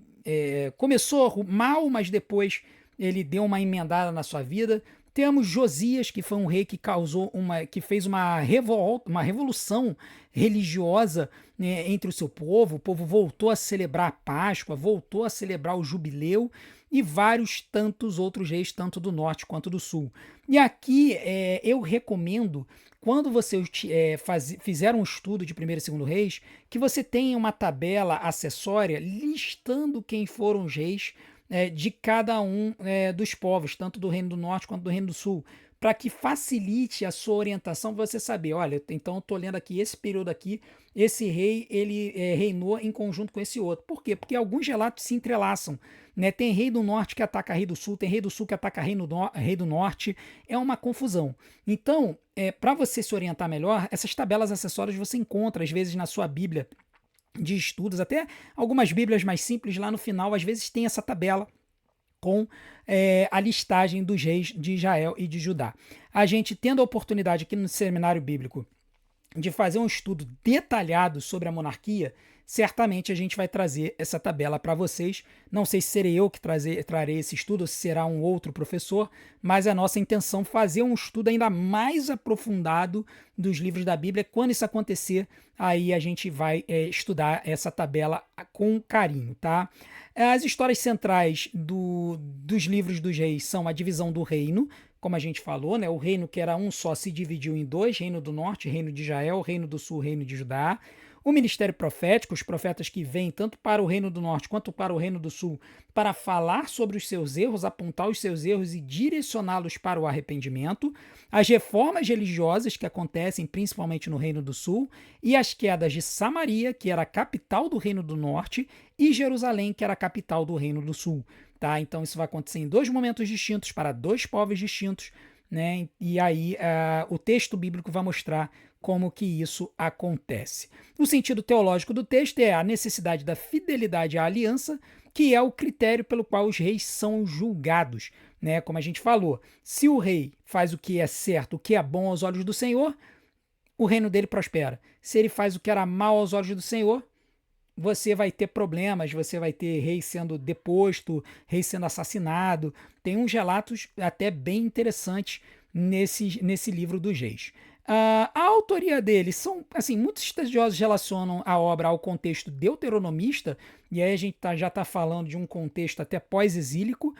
começou mal, mas depois ele deu uma emendada na sua vida. Temos Josias, que foi um rei que fez uma revolução religiosa, né, entre o seu povo. O povo voltou a celebrar a Páscoa, voltou a celebrar o jubileu, e vários tantos outros reis, tanto do norte quanto do sul. E aqui eu recomendo, quando você fizer um estudo de Primeiro e Segundo Reis, que você tenha uma tabela acessória listando quem foram os reis de cada um dos povos, tanto do Reino do Norte quanto do Reino do Sul, para que facilite a sua orientação, você saber, olha, então eu estou lendo aqui esse período aqui, esse rei ele reinou em conjunto com esse outro. Por quê? Porque alguns relatos se entrelaçam. Né? Tem rei do norte que ataca rei do sul, tem rei do sul que ataca rei do norte, é uma confusão. Então, para você se orientar melhor, essas tabelas acessórias você encontra às vezes na sua Bíblia de estudos, até algumas bíblias mais simples lá no final, às vezes tem essa tabela com a listagem dos reis de Israel e de Judá. A gente tendo a oportunidade aqui no Seminário Bíblico de fazer um estudo detalhado sobre a monarquia, certamente a gente vai trazer essa tabela para vocês. Não sei se serei eu que trarei esse estudo ou se será um outro professor, mas é a nossa intenção fazer um estudo ainda mais aprofundado dos livros da Bíblia. Quando isso acontecer, aí a gente vai estudar essa tabela com carinho, tá? As histórias centrais dos livros dos reis são a divisão do reino, como a gente falou, né? O reino que era um só se dividiu em dois, reino do norte, reino de Israel, reino do sul, reino de Judá. O ministério profético, os profetas que vêm tanto para o reino do norte quanto para o reino do sul, para falar sobre os seus erros, apontar os seus erros e direcioná-los para o arrependimento. As reformas religiosas que acontecem principalmente no reino do sul, e as quedas de Samaria, que era a capital do reino do norte, e Jerusalém, que era a capital do reino do sul. Tá? Então isso vai acontecer em dois momentos distintos, para dois povos distintos, né? E aí o texto bíblico vai mostrar como que isso acontece. O sentido teológico do texto é a necessidade da fidelidade à aliança, que é o critério pelo qual os reis são julgados. Né? Como a gente falou, se o rei faz o que é certo, o que é bom aos olhos do Senhor, o reino dele prospera. Se ele faz o que era mal aos olhos do Senhor, você vai ter problemas, você vai ter rei sendo deposto, rei sendo assassinado. Tem uns relatos até bem interessantes nesse livro dos reis. A autoria dele são, assim, muitos estudiosos relacionam a obra ao contexto deuteronomista, e aí a gente já está falando de um contexto até pós-exílico,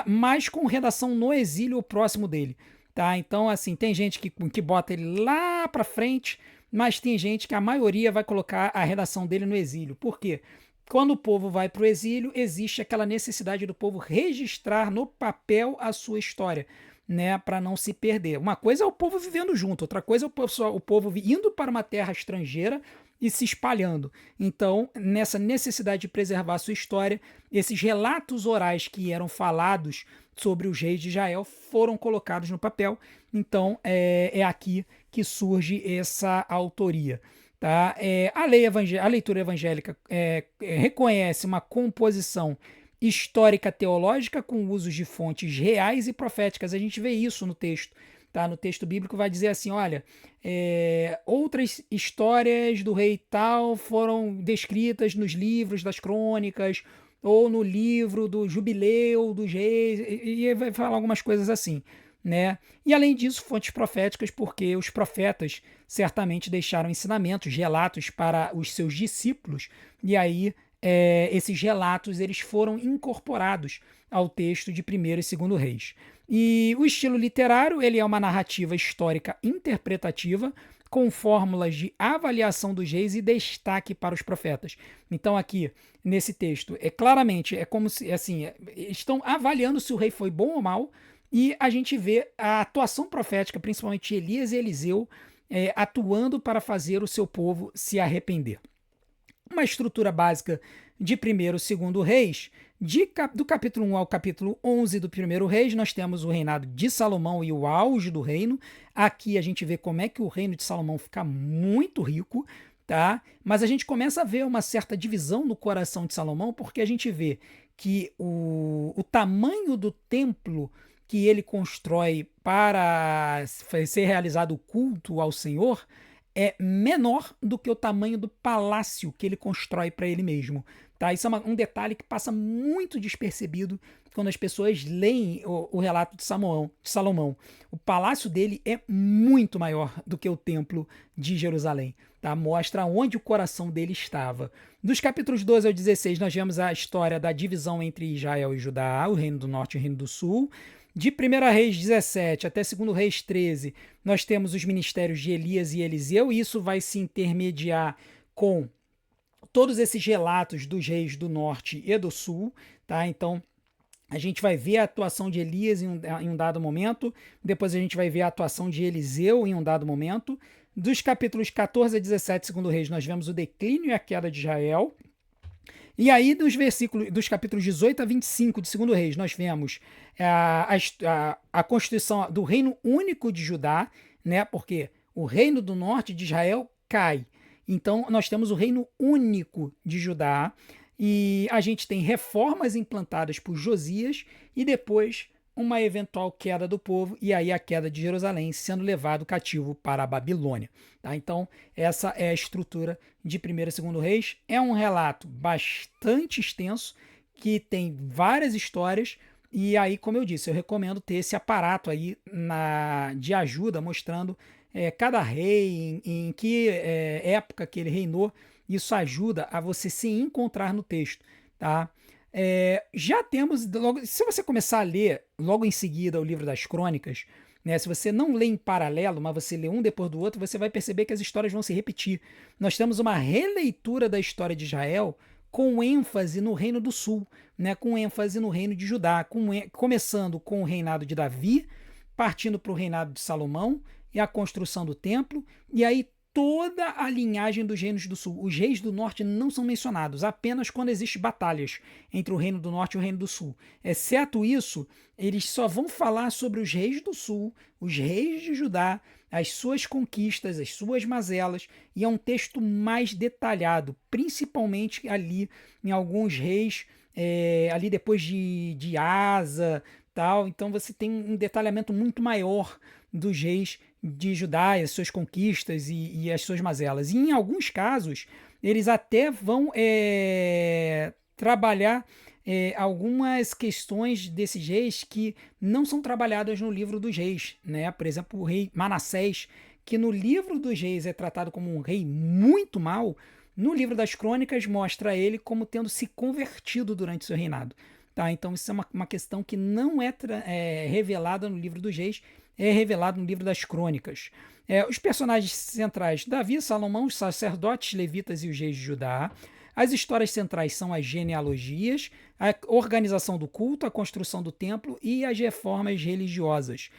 mas com redação no exílio ou próximo dele. Tá? Então, assim, tem gente que bota ele lá para frente, mas tem gente que a maioria vai colocar a redação dele no exílio. Por quê? Quando o povo vai para o exílio, existe aquela necessidade do povo registrar no papel a sua história, né, para não se perder. Uma coisa é o povo vivendo junto, outra coisa é o povo indo para uma terra estrangeira e se espalhando. Então, nessa necessidade de preservar a sua história, esses relatos orais que eram falados sobre os reis de Israel foram colocados no papel. Então, é aqui que surge essa autoria. Tá? A leitura evangélica reconhece uma composição histórica teológica com usos de fontes reais e proféticas. A gente vê isso no texto. Tá? No texto bíblico vai dizer assim: olha, outras histórias do rei tal foram descritas nos livros das crônicas ou no livro do jubileu dos reis, e vai falar algumas coisas assim. Né? E além disso, fontes proféticas, porque os profetas certamente deixaram ensinamentos, relatos para os seus discípulos, e aí esses relatos eles foram incorporados ao texto de Primeiro e Segundo Reis. E o estilo literário ele é uma narrativa histórica interpretativa com fórmulas de avaliação dos reis e destaque para os profetas. Então aqui nesse texto claramente é como se assim estão avaliando se o rei foi bom ou mal, e a gente vê a atuação profética, principalmente de Elias e Eliseu, atuando para fazer o seu povo se arrepender. Uma estrutura básica de primeiro e segundo reis, do capítulo 1 ao capítulo 11 do primeiro reis, nós temos o reinado de Salomão e o auge do reino. Aqui a gente vê como é que o reino de Salomão fica muito rico, tá? Mas a gente começa a ver uma certa divisão no coração de Salomão, porque a gente vê que o tamanho do templo que ele constrói para ser realizado o culto ao Senhor é menor do que o tamanho do palácio que ele constrói para ele mesmo. Tá? Isso é um detalhe que passa muito despercebido quando as pessoas leem o relato de Salomão. O palácio dele é muito maior do que o templo de Jerusalém. Tá? Mostra onde o coração dele estava. Dos capítulos 12 ao 16, nós vemos a história da divisão entre Israel e Judá, o reino do norte e o reino do sul. De 1 Reis 17 até 2 Reis 13, nós temos os ministérios de Elias e Eliseu, e isso vai se intermediar com todos esses relatos dos reis do norte e do sul. Tá? Então, a gente vai ver a atuação de Elias em um dado momento, depois a gente vai ver a atuação de Eliseu em um dado momento. Dos capítulos 14 a 17, 2 Reis, nós vemos o declínio e a queda de Israel. E aí, dos capítulos 18 a 25 de 2 Reis, nós vemos a constituição do reino único de Judá, né? Porque o reino do norte de Israel cai. Então, nós temos o reino único de Judá, e a gente tem reformas implantadas por Josias, e depois uma eventual queda do povo, e aí a queda de Jerusalém, sendo levado cativo para a Babilônia. Tá? Então, essa é a estrutura de 1º e 2 Reis. É um relato bastante extenso, que tem várias histórias, e aí, como eu disse, eu recomendo ter esse aparato aí de ajuda, mostrando cada rei, em que época que ele reinou. Isso ajuda a você se encontrar no texto. Tá? Já temos, se você começar a ler logo em seguida o livro das crônicas, né, se você não lê em paralelo, mas você lê um depois do outro, você vai perceber que as histórias vão se repetir. Nós temos uma releitura da história de Israel com ênfase no reino do sul, né, com ênfase no reino de Judá, começando com o reinado de Davi, partindo para o reinado de Salomão e a construção do templo, e aí toda a linhagem dos reinos do sul. Os reis do norte não são mencionados, apenas quando existem batalhas entre o reino do norte e o reino do sul. Exceto isso, eles só vão falar sobre os reis do sul, os reis de Judá, as suas conquistas, as suas mazelas, e é um texto mais detalhado, principalmente ali em alguns reis, ali depois de Asa, tal. Então você tem um detalhamento muito maior dos reis de Judá, as suas conquistas e as suas mazelas. E em alguns casos, eles até vão trabalhar algumas questões desses reis que não são trabalhadas no livro dos reis. Né? Por exemplo, o rei Manassés, que no livro dos reis é tratado como um rei muito mau, no livro das crônicas mostra ele como tendo se convertido durante seu reinado. Tá? Então isso é uma questão que não é revelada no livro dos reis, é revelado no livro das crônicas. Os personagens centrais, Davi, Salomão, os sacerdotes, levitas e os reis de Judá. As histórias centrais são as genealogias, a organização do culto, a construção do templo e as reformas religiosas.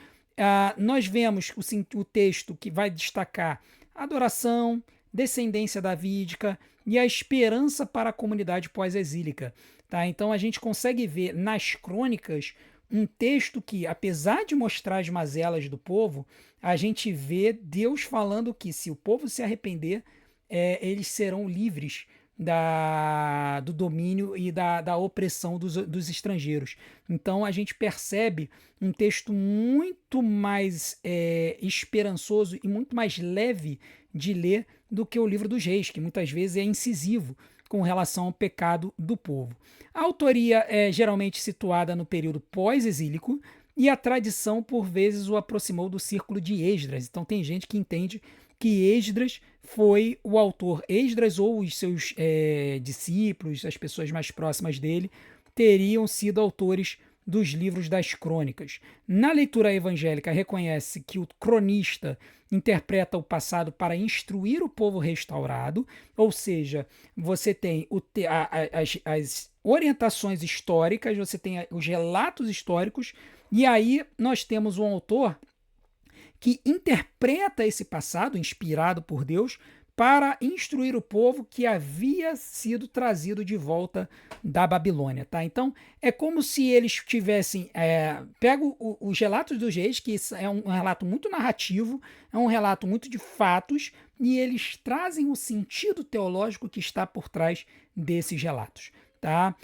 Nós vemos o texto que vai destacar adoração, descendência davídica e a esperança para a comunidade pós-exílica. Tá? Então a gente consegue ver nas crônicas um texto que, apesar de mostrar as mazelas do povo, a gente vê Deus falando que se o povo se arrepender, eles serão livres do domínio e da opressão dos estrangeiros. Então a gente percebe um texto muito mais esperançoso e muito mais leve de ler do que o livro dos reis, que muitas vezes é incisivo com relação ao pecado do povo. A autoria é geralmente situada no período pós-exílico e a tradição, por vezes, o aproximou do círculo de Esdras. Então tem gente que entende que Esdras foi o autor. Esdras ou os seus discípulos, as pessoas mais próximas dele, teriam sido autores dos livros das crônicas. Na leitura evangélica, reconhece que o cronista interpreta o passado para instruir o povo restaurado, ou seja, você tem as orientações históricas, você tem os relatos históricos, e aí nós temos um autor que interpreta esse passado, inspirado por Deus, para instruir o povo que havia sido trazido de volta da Babilônia. Tá? Então, é como se eles tivessem pego os relatos dos reis, que é um relato muito narrativo, é um relato muito de fatos, e eles trazem o sentido teológico que está por trás desses relatos. Tá?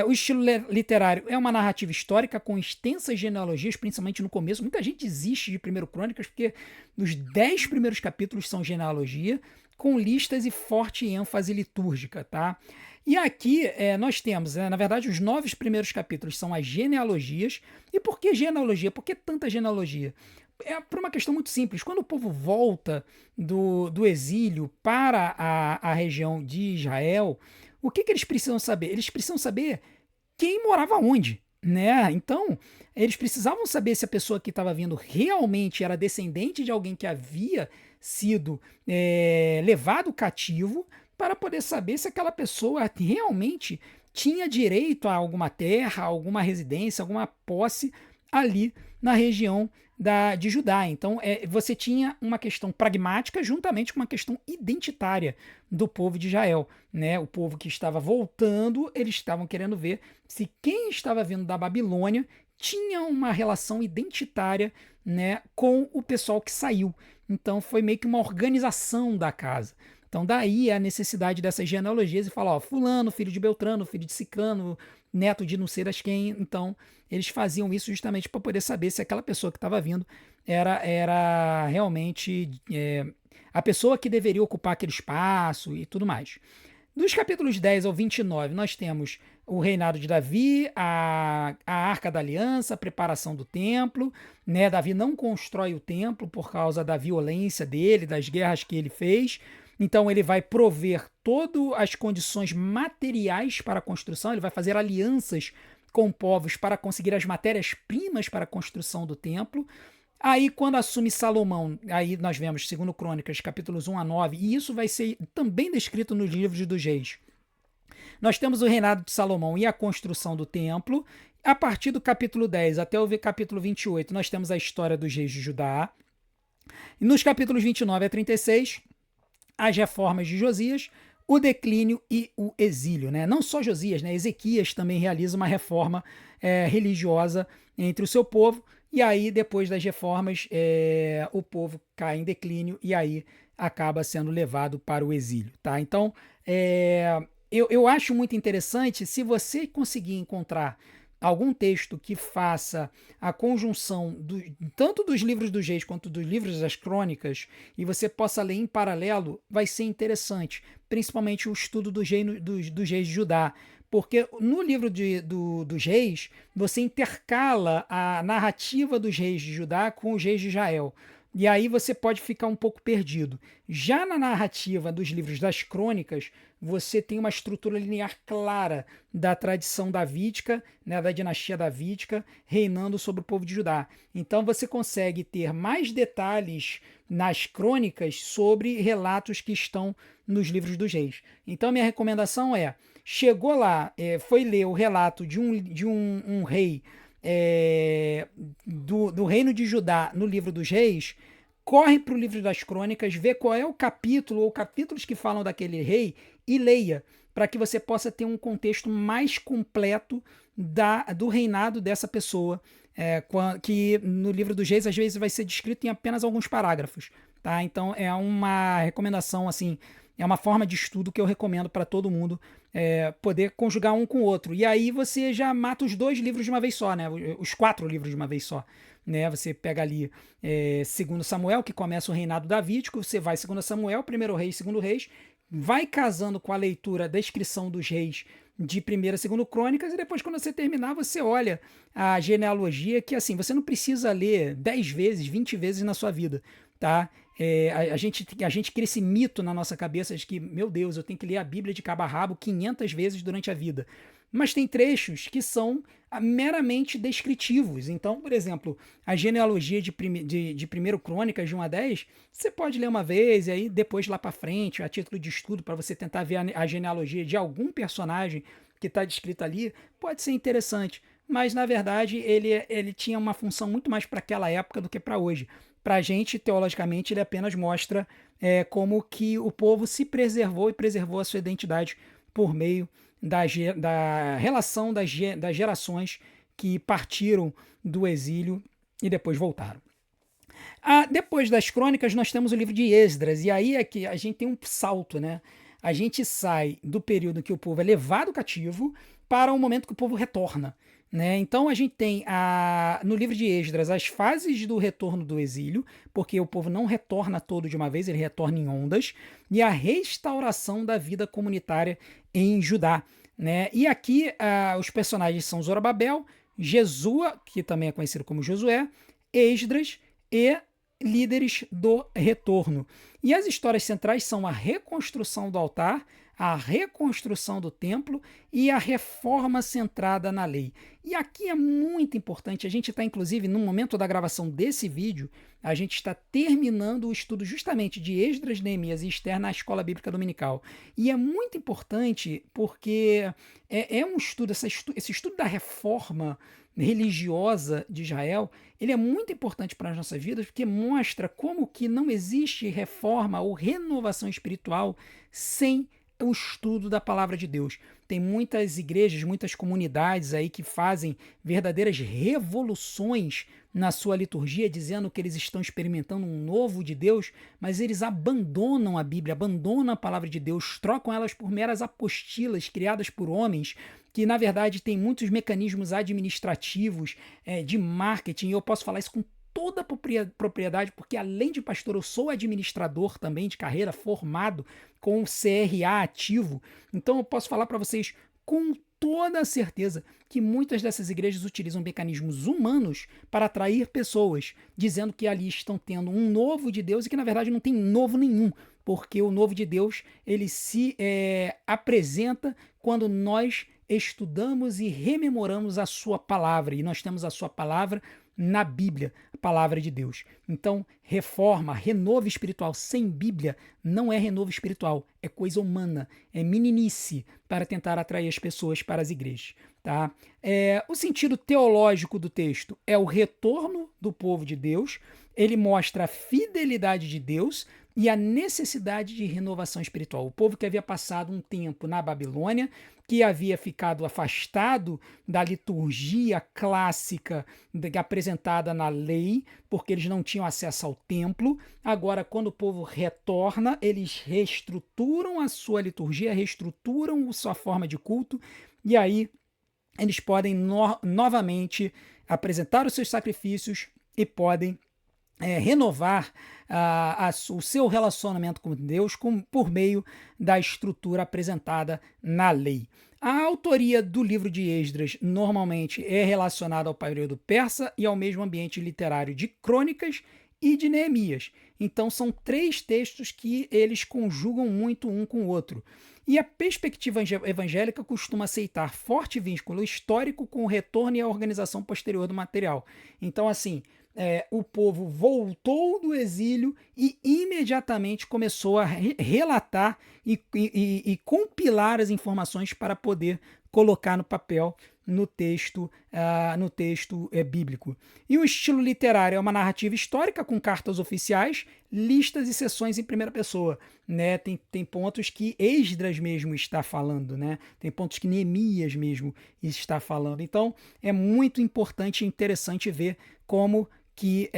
O estilo literário é uma narrativa histórica com extensas genealogias, principalmente no começo. Muita gente desiste de 1 Crônicas porque os 10 primeiros capítulos são genealogia, com listas e forte ênfase litúrgica. Tá? E aqui nós temos, na verdade, os 9 primeiros capítulos são as genealogias. E por que genealogia? Por que tanta genealogia? É por uma questão muito simples. Quando o povo volta do exílio para a região de Israel, o que eles precisam saber? Eles precisam saber quem morava onde, né? Então, eles precisavam saber se a pessoa que estava vindo realmente era descendente de alguém que havia sido levado cativo, para poder saber se aquela pessoa realmente tinha direito a alguma terra, alguma residência, alguma posse ali na região de Judá. Então, você tinha uma questão pragmática juntamente com uma questão identitária do povo de Israel. Né? O povo que estava voltando, eles estavam querendo ver se quem estava vindo da Babilônia tinha uma relação identitária, né, com o pessoal que saiu. Então, foi meio que uma organização da casa. Então, daí a necessidade dessas genealogias e falar, ó, fulano, filho de Beltrano, filho de Ciclano, neto de não sei das quem. Então, eles faziam isso justamente para poder saber se aquela pessoa que estava vindo era realmente a pessoa que deveria ocupar aquele espaço e tudo mais. Dos capítulos 10 ao 29, nós temos o reinado de Davi, a Arca da Aliança, a preparação do templo. Né? Davi não constrói o templo por causa da violência dele, das guerras que ele fez. Então ele vai prover todas as condições materiais para a construção, ele vai fazer alianças com povos para conseguir as matérias-primas para a construção do templo. Aí, quando assume Salomão, aí nós vemos, segundo Crônicas, capítulos 1 a 9, e isso vai ser também descrito nos livros dos reis. Nós temos o reinado de Salomão e a construção do templo. A partir do capítulo 10 até o capítulo 28, nós temos a história dos reis de Judá. E nos capítulos 29 a 36, as reformas de Josias, o declínio e o exílio. Né? Não só Josias, né? Ezequias também realiza uma reforma religiosa entre o seu povo, e aí depois das reformas o povo cai em declínio e aí acaba sendo levado para o exílio. Tá? Então, eu acho muito interessante se você conseguir encontrar algum texto que faça a conjunção tanto dos livros dos reis quanto dos livros das crônicas e você possa ler em paralelo, vai ser interessante, principalmente o estudo dos reis de Judá, porque no livro dos reis você intercala a narrativa dos reis de Judá com os reis de Israel. e aí você pode ficar um pouco perdido. Já na narrativa dos livros das crônicas, você tem uma estrutura linear clara da tradição davídica, né, da dinastia davídica, reinando sobre o povo de Judá. Então você consegue ter mais detalhes nas crônicas sobre relatos que estão nos livros dos reis. Então minha recomendação é, chegou lá, foi ler o relato de um rei do reino de Judá no livro dos reis, corre para o livro das crônicas, vê qual é o capítulo ou capítulos que falam daquele rei e leia, para que você possa ter um contexto mais completo do reinado dessa pessoa, que no livro dos reis às vezes vai ser descrito em apenas alguns parágrafos. Tá? Então é uma recomendação, assim, é uma forma de estudo que eu recomendo para todo mundo poder conjugar um com o outro. E aí você já mata os 2 livros de uma vez só, né? Os 4 livros de uma vez só. Né? Você pega ali 2 Samuel, que começa o reinado davídico, você vai 2 Samuel, 1º Reis, 2º Reis, vai casando com a leitura, a descrição dos reis de 1ª e 2ª Crônicas, e depois, quando você terminar, você olha a genealogia, que assim, você não precisa ler 10 vezes, 20 vezes na sua vida, tá? A gente cria esse mito na nossa cabeça de que, meu Deus, eu tenho que ler a Bíblia de cabo a rabo 500 vezes durante a vida. Mas tem trechos que são meramente descritivos. Então, por exemplo, a genealogia de 1º Crônicas, de 1 a 10, você pode ler uma vez e aí depois lá para frente, a título de estudo, para você tentar ver a genealogia de algum personagem que está descrito ali, pode ser interessante. Mas, na verdade, ele tinha uma função muito mais para aquela época do que para hoje. Para a gente, teologicamente, ele apenas mostra como que o povo se preservou e preservou a sua identidade por meio da relação das gerações que partiram do exílio e depois voltaram. Depois das crônicas, nós temos o livro de Esdras, e aí é que a gente tem um salto, né? A gente sai do período que o povo é levado cativo para o momento que o povo retorna. Né? Então a gente tem no livro de Esdras as fases do retorno do exílio, porque o povo não retorna todo de uma vez, ele retorna em ondas, e a restauração da vida comunitária em Judá. Né? E aqui os personagens são Zorobabel, Jesua, que também é conhecido como Josué, Esdras e líderes do retorno. E as histórias centrais são a reconstrução do altar, a reconstrução do templo e a reforma centrada na lei. E aqui é muito importante, a gente está inclusive no momento da gravação desse vídeo, a gente está terminando o estudo justamente de Esdras, Neemias e Esther na Escola Bíblica Dominical. E é muito importante porque é um estudo, esse estudo da reforma religiosa de Israel, ele é muito importante para as nossas vidas porque mostra como que não existe reforma ou renovação espiritual sem o estudo da palavra de Deus. Tem muitas igrejas, muitas comunidades aí que fazem verdadeiras revoluções na sua liturgia, dizendo que eles estão experimentando um novo de Deus, mas eles abandonam a Bíblia, abandonam a palavra de Deus, trocam elas por meras apostilas criadas por homens, que na verdade tem muitos mecanismos administrativos, de marketing, e eu posso falar isso com toda a propriedade, porque além de pastor, eu sou administrador também de carreira, formado com o CRA ativo. Então eu posso falar para vocês com toda a certeza que muitas dessas igrejas utilizam mecanismos humanos para atrair pessoas, dizendo que ali estão tendo um novo de Deus e que na verdade não tem novo nenhum, porque o novo de Deus ele se apresenta quando nós estudamos e rememoramos a sua palavra, e nós temos a sua palavra na Bíblia, a palavra de Deus. Então, reforma, renovo espiritual sem Bíblia não é renovo espiritual, é coisa humana, é meninice para tentar atrair as pessoas para as igrejas. Tá? O sentido teológico do texto é o retorno do povo de Deus, ele mostra a fidelidade de Deus e a necessidade de renovação espiritual. O povo que havia passado um tempo na Babilônia, que havia ficado afastado da liturgia clássica apresentada na lei, porque eles não tinham acesso ao templo. Agora, quando o povo retorna, eles reestruturam a sua liturgia, reestruturam a sua forma de culto, e aí eles podem novamente apresentar os seus sacrifícios e podem renovar o seu relacionamento com Deus por meio da estrutura apresentada na lei. A autoria do livro de Esdras normalmente é relacionada ao período persa e ao mesmo ambiente literário de crônicas e de Neemias. Então são três textos que eles conjugam muito um com o outro. E a perspectiva evangélica costuma aceitar forte vínculo histórico com o retorno e a organização posterior do material. Então, assim, o povo voltou do exílio e imediatamente começou a relatar e compilar as informações para poder colocar no papel no texto bíblico. E o estilo literário é uma narrativa histórica com cartas oficiais, listas e sessões em primeira pessoa. Né? Tem pontos que Esdras mesmo está falando, né? Tem pontos que Neemias mesmo está falando. Então é muito importante e interessante ver como que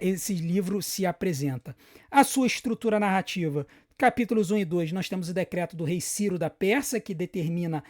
esse livro se apresenta. A sua estrutura narrativa. Capítulos 1 e 2, nós temos o decreto do rei Ciro da Pérsia, que determina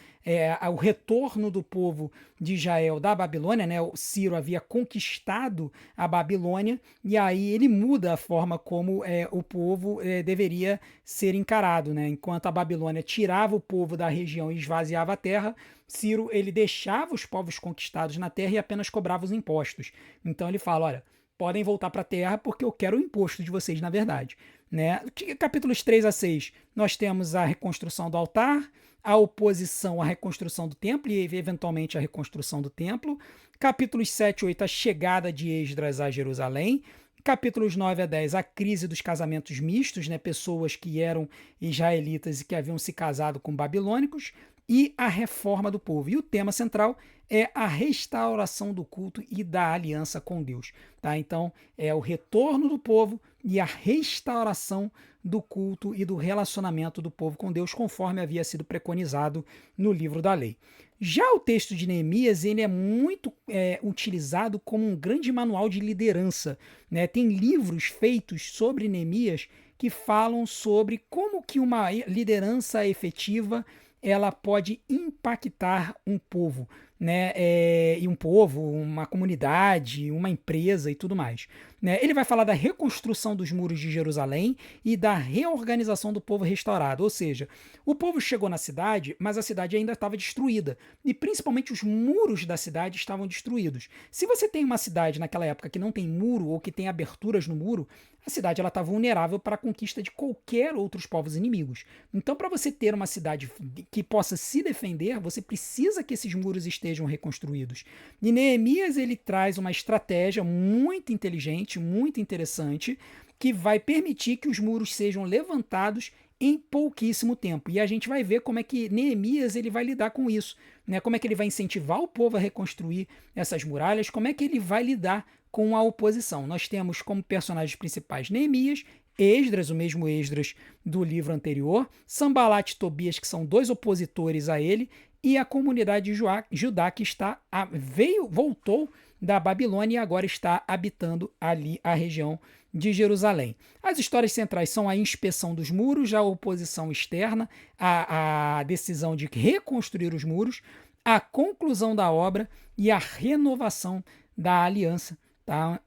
o retorno do povo de Israel da Babilônia. Né? O Ciro havia conquistado a Babilônia, e aí ele muda a forma como o povo deveria ser encarado. Né? Enquanto a Babilônia tirava o povo da região e esvaziava a terra, Ciro ele deixava os povos conquistados na terra e apenas cobrava os impostos. Então ele fala, olha, podem voltar para a terra porque eu quero o imposto de vocês, na verdade. Né? Capítulos 3 a 6, nós temos a reconstrução do altar, a oposição à reconstrução do templo e, eventualmente, a reconstrução do templo. Capítulos 7 e 8, a chegada de Esdras a Jerusalém. Capítulos 9 a 10, a crise dos casamentos mistos, né? Pessoas que eram israelitas e que haviam se casado com babilônicos, e a reforma do povo. E o tema central é a restauração do culto e da aliança com Deus. Tá? Então, é o retorno do povo e a restauração do culto e do relacionamento do povo com Deus, conforme havia sido preconizado no livro da lei. Já o texto de Neemias, ele é muito utilizado como um grande manual de liderança. Né? Tem livros feitos sobre Neemias que falam sobre como que uma liderança efetiva ela pode impactar um povo, né? E um povo, uma comunidade, uma empresa e tudo mais. Né? Ele vai falar da reconstrução dos muros de Jerusalém e da reorganização do povo restaurado. Ou seja, o povo chegou na cidade, mas a cidade ainda estava destruída. E principalmente os muros da cidade estavam destruídos. Se você tem uma cidade naquela época que não tem muro ou que tem aberturas no muro, a cidade está vulnerável para a conquista de qualquer outros povos inimigos. Então, para você ter uma cidade que possa se defender, você precisa que esses muros estejam reconstruídos. E Neemias ele traz uma estratégia muito inteligente, muito interessante, que vai permitir que os muros sejam levantados em pouquíssimo tempo. E a gente vai ver como é que Neemias ele vai lidar com isso, né? Como é que ele vai incentivar o povo a reconstruir essas muralhas, como é que ele vai lidar com a oposição. Nós temos como personagens principais Neemias, Esdras, o mesmo Esdras do livro anterior, Sanbalat e Tobias, que são dois opositores a ele, e a comunidade de Judá que voltou da Babilônia e agora está habitando ali a região de Jerusalém. As histórias centrais são a inspeção dos muros, a oposição externa, a decisão de reconstruir os muros, a conclusão da obra e a renovação da aliança. Tá?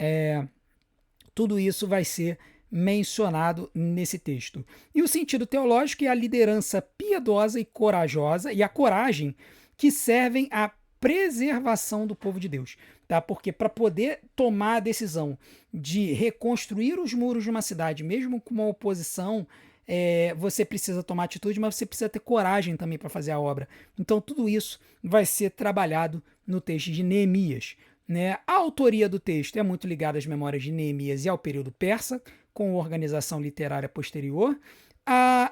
Tudo isso vai ser mencionado nesse texto. E o sentido teológico é a liderança piedosa e corajosa e a coragem que servem à preservação do povo de Deus. Tá? Porque para poder tomar a decisão de reconstruir os muros de uma cidade, mesmo com uma oposição, você precisa tomar atitude, mas você precisa ter coragem também para fazer a obra. Então tudo isso vai ser trabalhado no texto de Neemias. Né? A autoria do texto é muito ligada às memórias de Neemias e ao período persa, com organização literária posterior.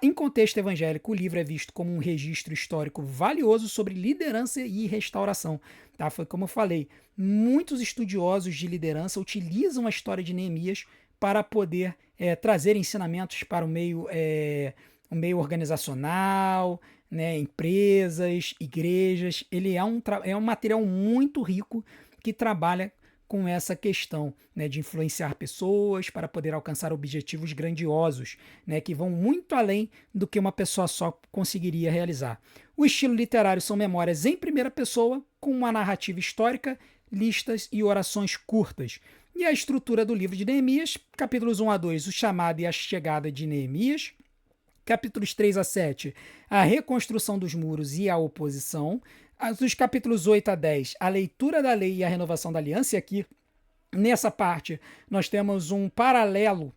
Em contexto evangélico, o livro é visto como um registro histórico valioso sobre liderança e restauração. Tá? Foi como eu falei, muitos estudiosos de liderança utilizam a história de Neemias para poder trazer ensinamentos para o meio organizacional, né? Empresas, igrejas. Ele é um material muito rico que trabalha com essa questão, né, de influenciar pessoas para poder alcançar objetivos grandiosos, né, que vão muito além do que uma pessoa só conseguiria realizar. O estilo literário são memórias em primeira pessoa, com uma narrativa histórica, listas e orações curtas. E a estrutura do livro de Neemias, capítulos 1 a 2, o chamado e a chegada de Neemias, capítulos 3 a 7, a reconstrução dos muros e a oposição, dos capítulos 8 a 10, a leitura da lei e a renovação da aliança, e aqui Nessa parte, nós temos um paralelo,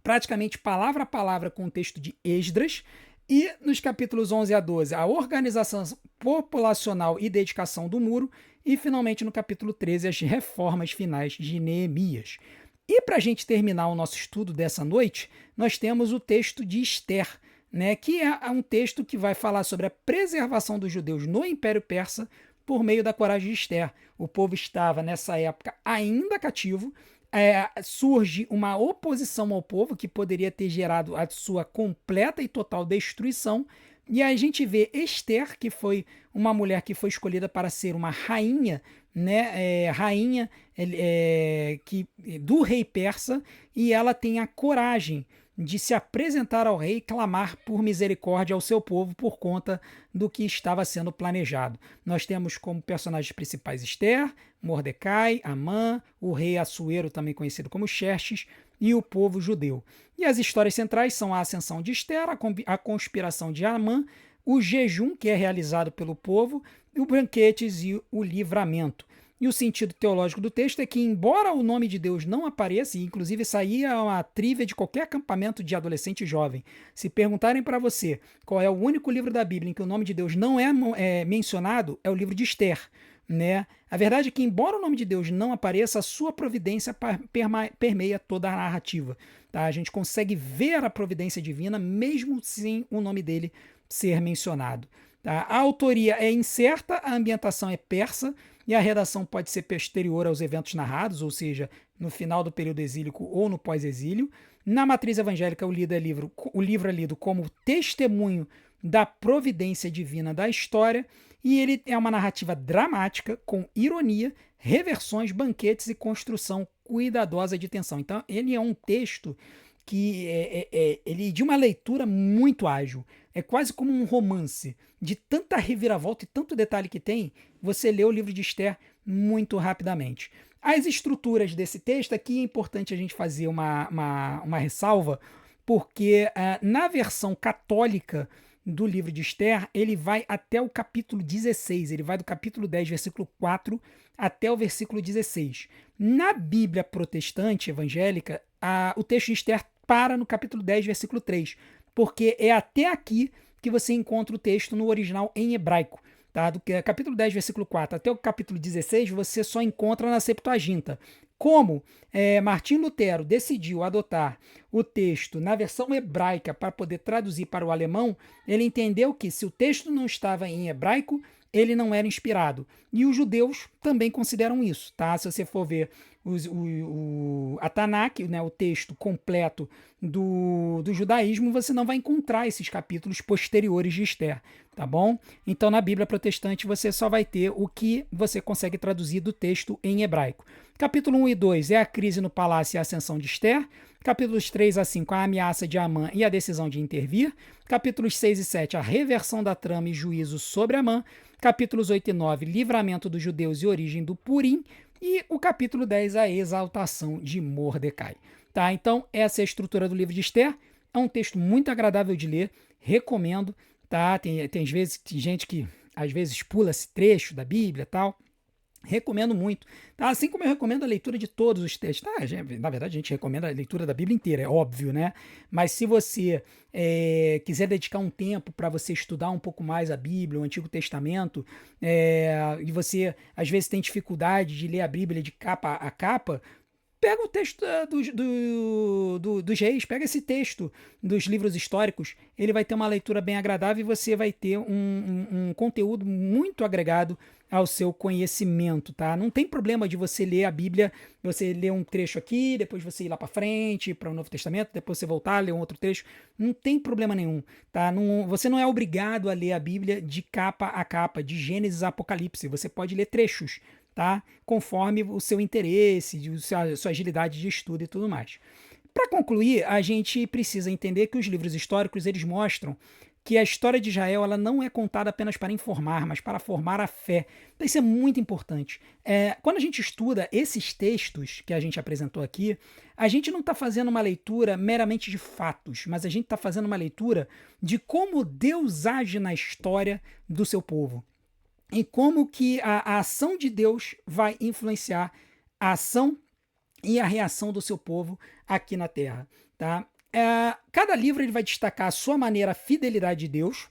praticamente palavra a palavra, com o texto de Esdras, e nos capítulos 11 a 12, a organização populacional e dedicação do muro, e finalmente no capítulo 13, as reformas finais de Neemias. E para a gente terminar o nosso estudo dessa noite, nós temos o texto de Esther, né, que é um texto que vai falar sobre a preservação dos judeus no Império Persa por meio da coragem de Esther. O povo estava, nessa época, ainda cativo. Surge uma oposição ao povo que poderia ter gerado a sua completa e total destruição. E aí a gente vê Esther, que foi uma mulher que foi escolhida para ser uma rainha, né, do rei persa, e ela tem a coragem de se apresentar ao rei e clamar por misericórdia ao seu povo por conta do que estava sendo planejado. Nós temos como personagens principais Esther, Mordecai, Amã, o rei Assuero, também conhecido como Xerxes, e o povo judeu. E as histórias centrais são a ascensão de Esther, a conspiração de Amã, o jejum que é realizado pelo povo, os banquetes e o livramento. E o sentido teológico do texto é que, embora o nome de Deus não apareça, e inclusive isso aí é uma trívia de qualquer acampamento de adolescente e jovem, se perguntarem para você qual é o único livro da Bíblia em que o nome de Deus não é mencionado, é o livro de Esther. Né? A verdade é que, embora o nome de Deus não apareça, a sua providência permeia toda a narrativa. Tá? A gente consegue ver a providência divina mesmo sem o nome dele ser mencionado. Tá? A autoria é incerta, a ambientação é persa, e a redação pode ser posterior aos eventos narrados, ou seja, no final do período exílico ou no pós-exílio. Na matriz evangélica, o livro é lido como testemunho da providência divina da história, e ele é uma narrativa dramática, com ironia, reversões, banquetes e construção cuidadosa de tensão. Então, ele é um texto que ele de uma leitura muito ágil. É quase como um romance, de tanta reviravolta e tanto detalhe que tem, você lê o livro de Esther muito rapidamente. As estruturas desse texto, aqui é importante a gente fazer uma ressalva, porque na versão católica do livro de Esther, ele vai até o capítulo 16, ele vai do capítulo 10, versículo 4, até o versículo 16. Na Bíblia protestante evangélica, o texto de Esther para no capítulo 10, versículo 3, porque é até aqui que você encontra o texto no original em hebraico. Tá? Do capítulo 10, versículo 4 até o capítulo 16, você só encontra na Septuaginta. Como Martim Lutero decidiu adotar o texto na versão hebraica para poder traduzir para o alemão, ele entendeu que se o texto não estava em hebraico, ele não era inspirado. E os judeus também consideram isso. Tá? Se você for ver a Tanakh, né, o texto completo do judaísmo, você não vai encontrar esses capítulos posteriores de Esther, tá bom? Então, na Bíblia protestante, você só vai ter o que você consegue traduzir do texto em hebraico. Capítulo 1 e 2 é a crise no palácio e a ascensão de Esther. Capítulos 3 a 5, a ameaça de Amã e a decisão de intervir. Capítulos 6 e 7, a reversão da trama e juízo sobre Amã. Capítulos 8 e 9, livramento dos judeus e origem do Purim. E o capítulo 10, a exaltação de Mordecai. Tá? Então, essa é a estrutura do livro de Esther. É um texto muito agradável de ler, recomendo. Tá? Tem gente que às vezes pula esse trecho da Bíblia e tal. Recomendo muito. Tá? Assim como eu recomendo a leitura de todos os textos. Tá? Na verdade, a gente recomenda a leitura da Bíblia inteira, é óbvio, né? Mas se você quiser dedicar um tempo para você estudar um pouco mais a Bíblia, o Antigo Testamento, e você às vezes tem dificuldade de ler a Bíblia de capa a capa, pega o texto dos reis, pega esse texto dos livros históricos, ele vai ter uma leitura bem agradável e você vai ter um conteúdo muito agregado ao seu conhecimento, tá? Não tem problema de você ler a Bíblia, você ler um trecho aqui, depois você ir lá para frente, para o Novo Testamento, depois você voltar, ler um outro trecho, não tem problema nenhum, tá? Você não é obrigado a ler a Bíblia de capa a capa, de Gênesis a Apocalipse, você pode ler trechos, tá? Conforme o seu interesse, a sua agilidade de estudo e tudo mais. Para concluir, a gente precisa entender que os livros históricos eles mostram que a história de Israel ela não é contada apenas para informar, mas para formar a fé. Então isso é muito importante. Quando a gente estuda esses textos que a gente apresentou aqui, a gente não está fazendo uma leitura meramente de fatos, mas a gente está fazendo uma leitura de como Deus age na história do seu povo. E como que a ação de Deus vai influenciar a ação e a reação do seu povo aqui na Terra. Tá? Cada livro ele vai destacar a sua maneira, a fidelidade de Deus,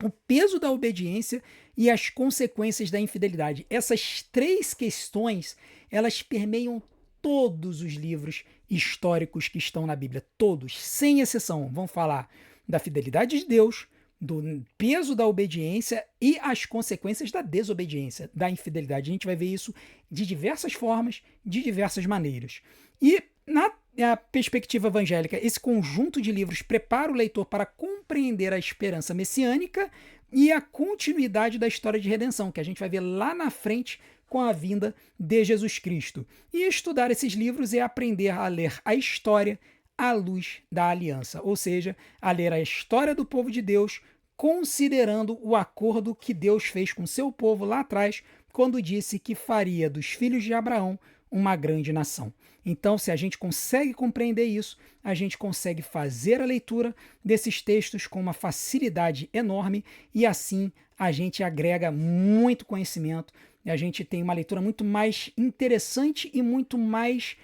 o peso da obediência e as consequências da infidelidade. Essas três questões, elas permeiam todos os livros históricos que estão na Bíblia, todos, sem exceção. Vão falar da fidelidade de Deus, do peso da obediência e as consequências da desobediência, da infidelidade. A gente vai ver isso de diversas formas, de diversas maneiras. E na perspectiva evangélica, esse conjunto de livros prepara o leitor para compreender a esperança messiânica e a continuidade da história de redenção, que a gente vai ver lá na frente com a vinda de Jesus Cristo. E estudar esses livros é aprender a ler a história à luz da aliança, ou seja, a ler a história do povo de Deus, considerando o acordo que Deus fez com seu povo lá atrás, quando disse que faria dos filhos de Abraão uma grande nação. Então, se a gente consegue compreender isso, a gente consegue fazer a leitura desses textos com uma facilidade enorme e assim a gente agrega muito conhecimento e a gente tem uma leitura muito mais interessante e muito mais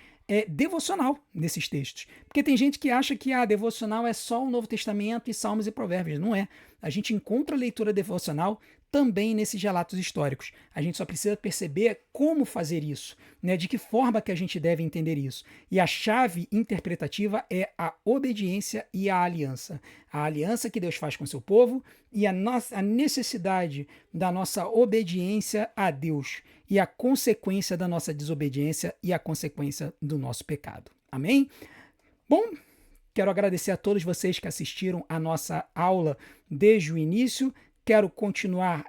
devocional nesses textos. Porque tem gente que acha que a devocional é só o Novo Testamento e Salmos e Provérbios. Não é. A gente encontra a leitura devocional também nesses relatos históricos. A gente só precisa perceber como fazer isso, né? De que forma que a gente deve entender isso. E a chave interpretativa é a obediência e a aliança. A aliança que Deus faz com seu povo e a necessidade da nossa obediência a Deus e a consequência da nossa desobediência e a consequência do nosso pecado. Amém? Bom, quero agradecer a todos vocês que assistiram a nossa aula desde o início. Quero continuar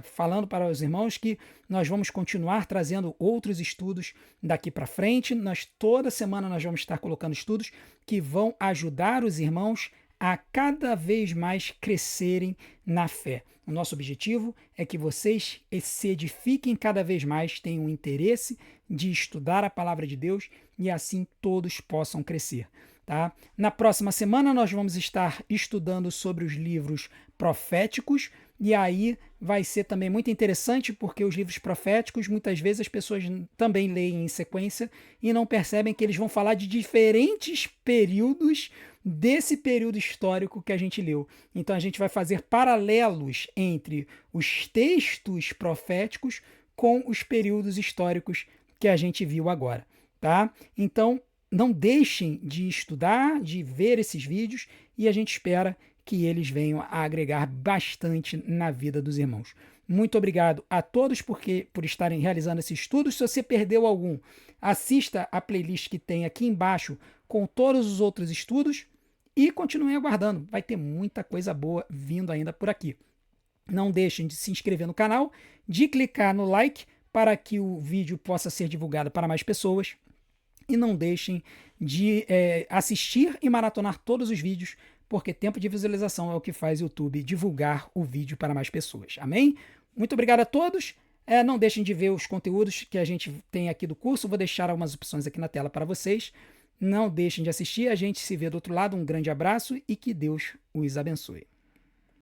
falando para os irmãos que nós vamos continuar trazendo outros estudos daqui para frente. Toda semana nós vamos estar colocando estudos que vão ajudar os irmãos a cada vez mais crescerem na fé. O nosso objetivo é que vocês se edifiquem cada vez mais, tenham um interesse de estudar a palavra de Deus e assim todos possam crescer. Tá? Na próxima semana nós vamos estar estudando sobre os livros proféticos e aí vai ser também muito interessante porque os livros proféticos muitas vezes as pessoas também leem em sequência e não percebem que eles vão falar de diferentes períodos desse período histórico que a gente leu. Então a gente vai fazer paralelos entre os textos proféticos com os períodos históricos que a gente viu agora. Tá? Então não deixem de estudar, de ver esses vídeos e a gente espera que eles venham a agregar bastante na vida dos irmãos. Muito obrigado a todos por estarem realizando esses estudos. Se você perdeu algum, assista a playlist que tem aqui embaixo com todos os outros estudos e continue aguardando. Vai ter muita coisa boa vindo ainda por aqui. Não deixem de se inscrever no canal, de clicar no like para que o vídeo possa ser divulgado para mais pessoas. E não deixem de assistir e maratonar todos os vídeos, porque tempo de visualização é o que faz o YouTube divulgar o vídeo para mais pessoas. Amém? Muito obrigado a todos. Não deixem de ver os conteúdos que a gente tem aqui do curso. Vou deixar algumas opções aqui na tela para vocês. Não deixem de assistir. A gente se vê do outro lado. Um grande abraço e que Deus os abençoe.